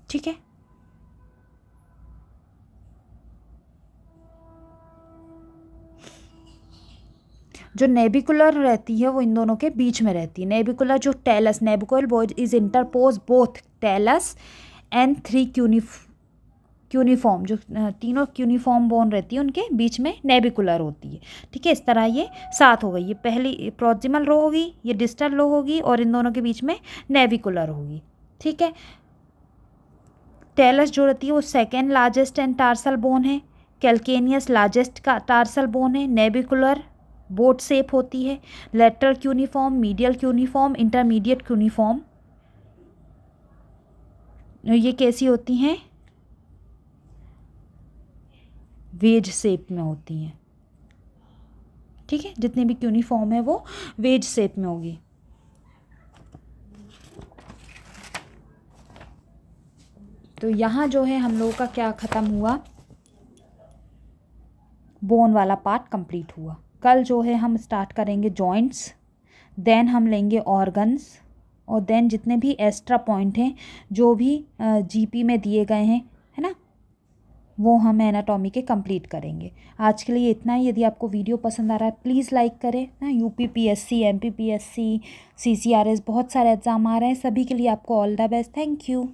ठीक है, जो नेबिकुलर रहती है वो इन दोनों के बीच में रहती है। नेबिकुलर जो talus, navicular boys is interpose both talus and 3 cuneiform, जो तीनों क्यूनिफॉर्म बोन रहती है उनके बीच में नेबिकुलर होती है। ठीक है, इस तरह ये 7 हो गई। ये पहली प्रॉक्सिमल रो होगी, ये डिस्टल रो होगी, और इन दोनों के बीच में नेबिकुलर होगी। ठीक है, टेलस जो रहती है वो second largest and tarsal bone है। कैल्केनियस लार्जेस्ट का टार्सल बोन है। नेबिकुलर बोट शेप होती है। Lateral cuneiform, medial cuneiform, intermediate cuneiform, ये कैसी होती हैं? वेज शेप में होती हैं। ठीक है, जितने भी क्यूनिफॉर्म है वो वेज शेप में होगी। तो यहाँ जो है हम लोगों का क्या ख़त्म हुआ? बोन वाला पार्ट कंप्लीट हुआ। कल जो है हम स्टार्ट करेंगे जॉइंट्स, देन हम लेंगे ऑर्गन्स, और देन जितने भी एक्स्ट्रा पॉइंट हैं जो भी जीपी में दिए गए हैं, है ना, वो हम एनाटॉमी के कंप्लीट करेंगे। आज के लिए इतना ही। यदि आपको वीडियो पसंद आ रहा है प्लीज़ लाइक करें ना। यूपीपीएससी, एमपीपीएससी, सीसीआरएस, बहुत सारे एग्ज़ाम आ रहे हैं, सभी के लिए आपको all the best. Thank you.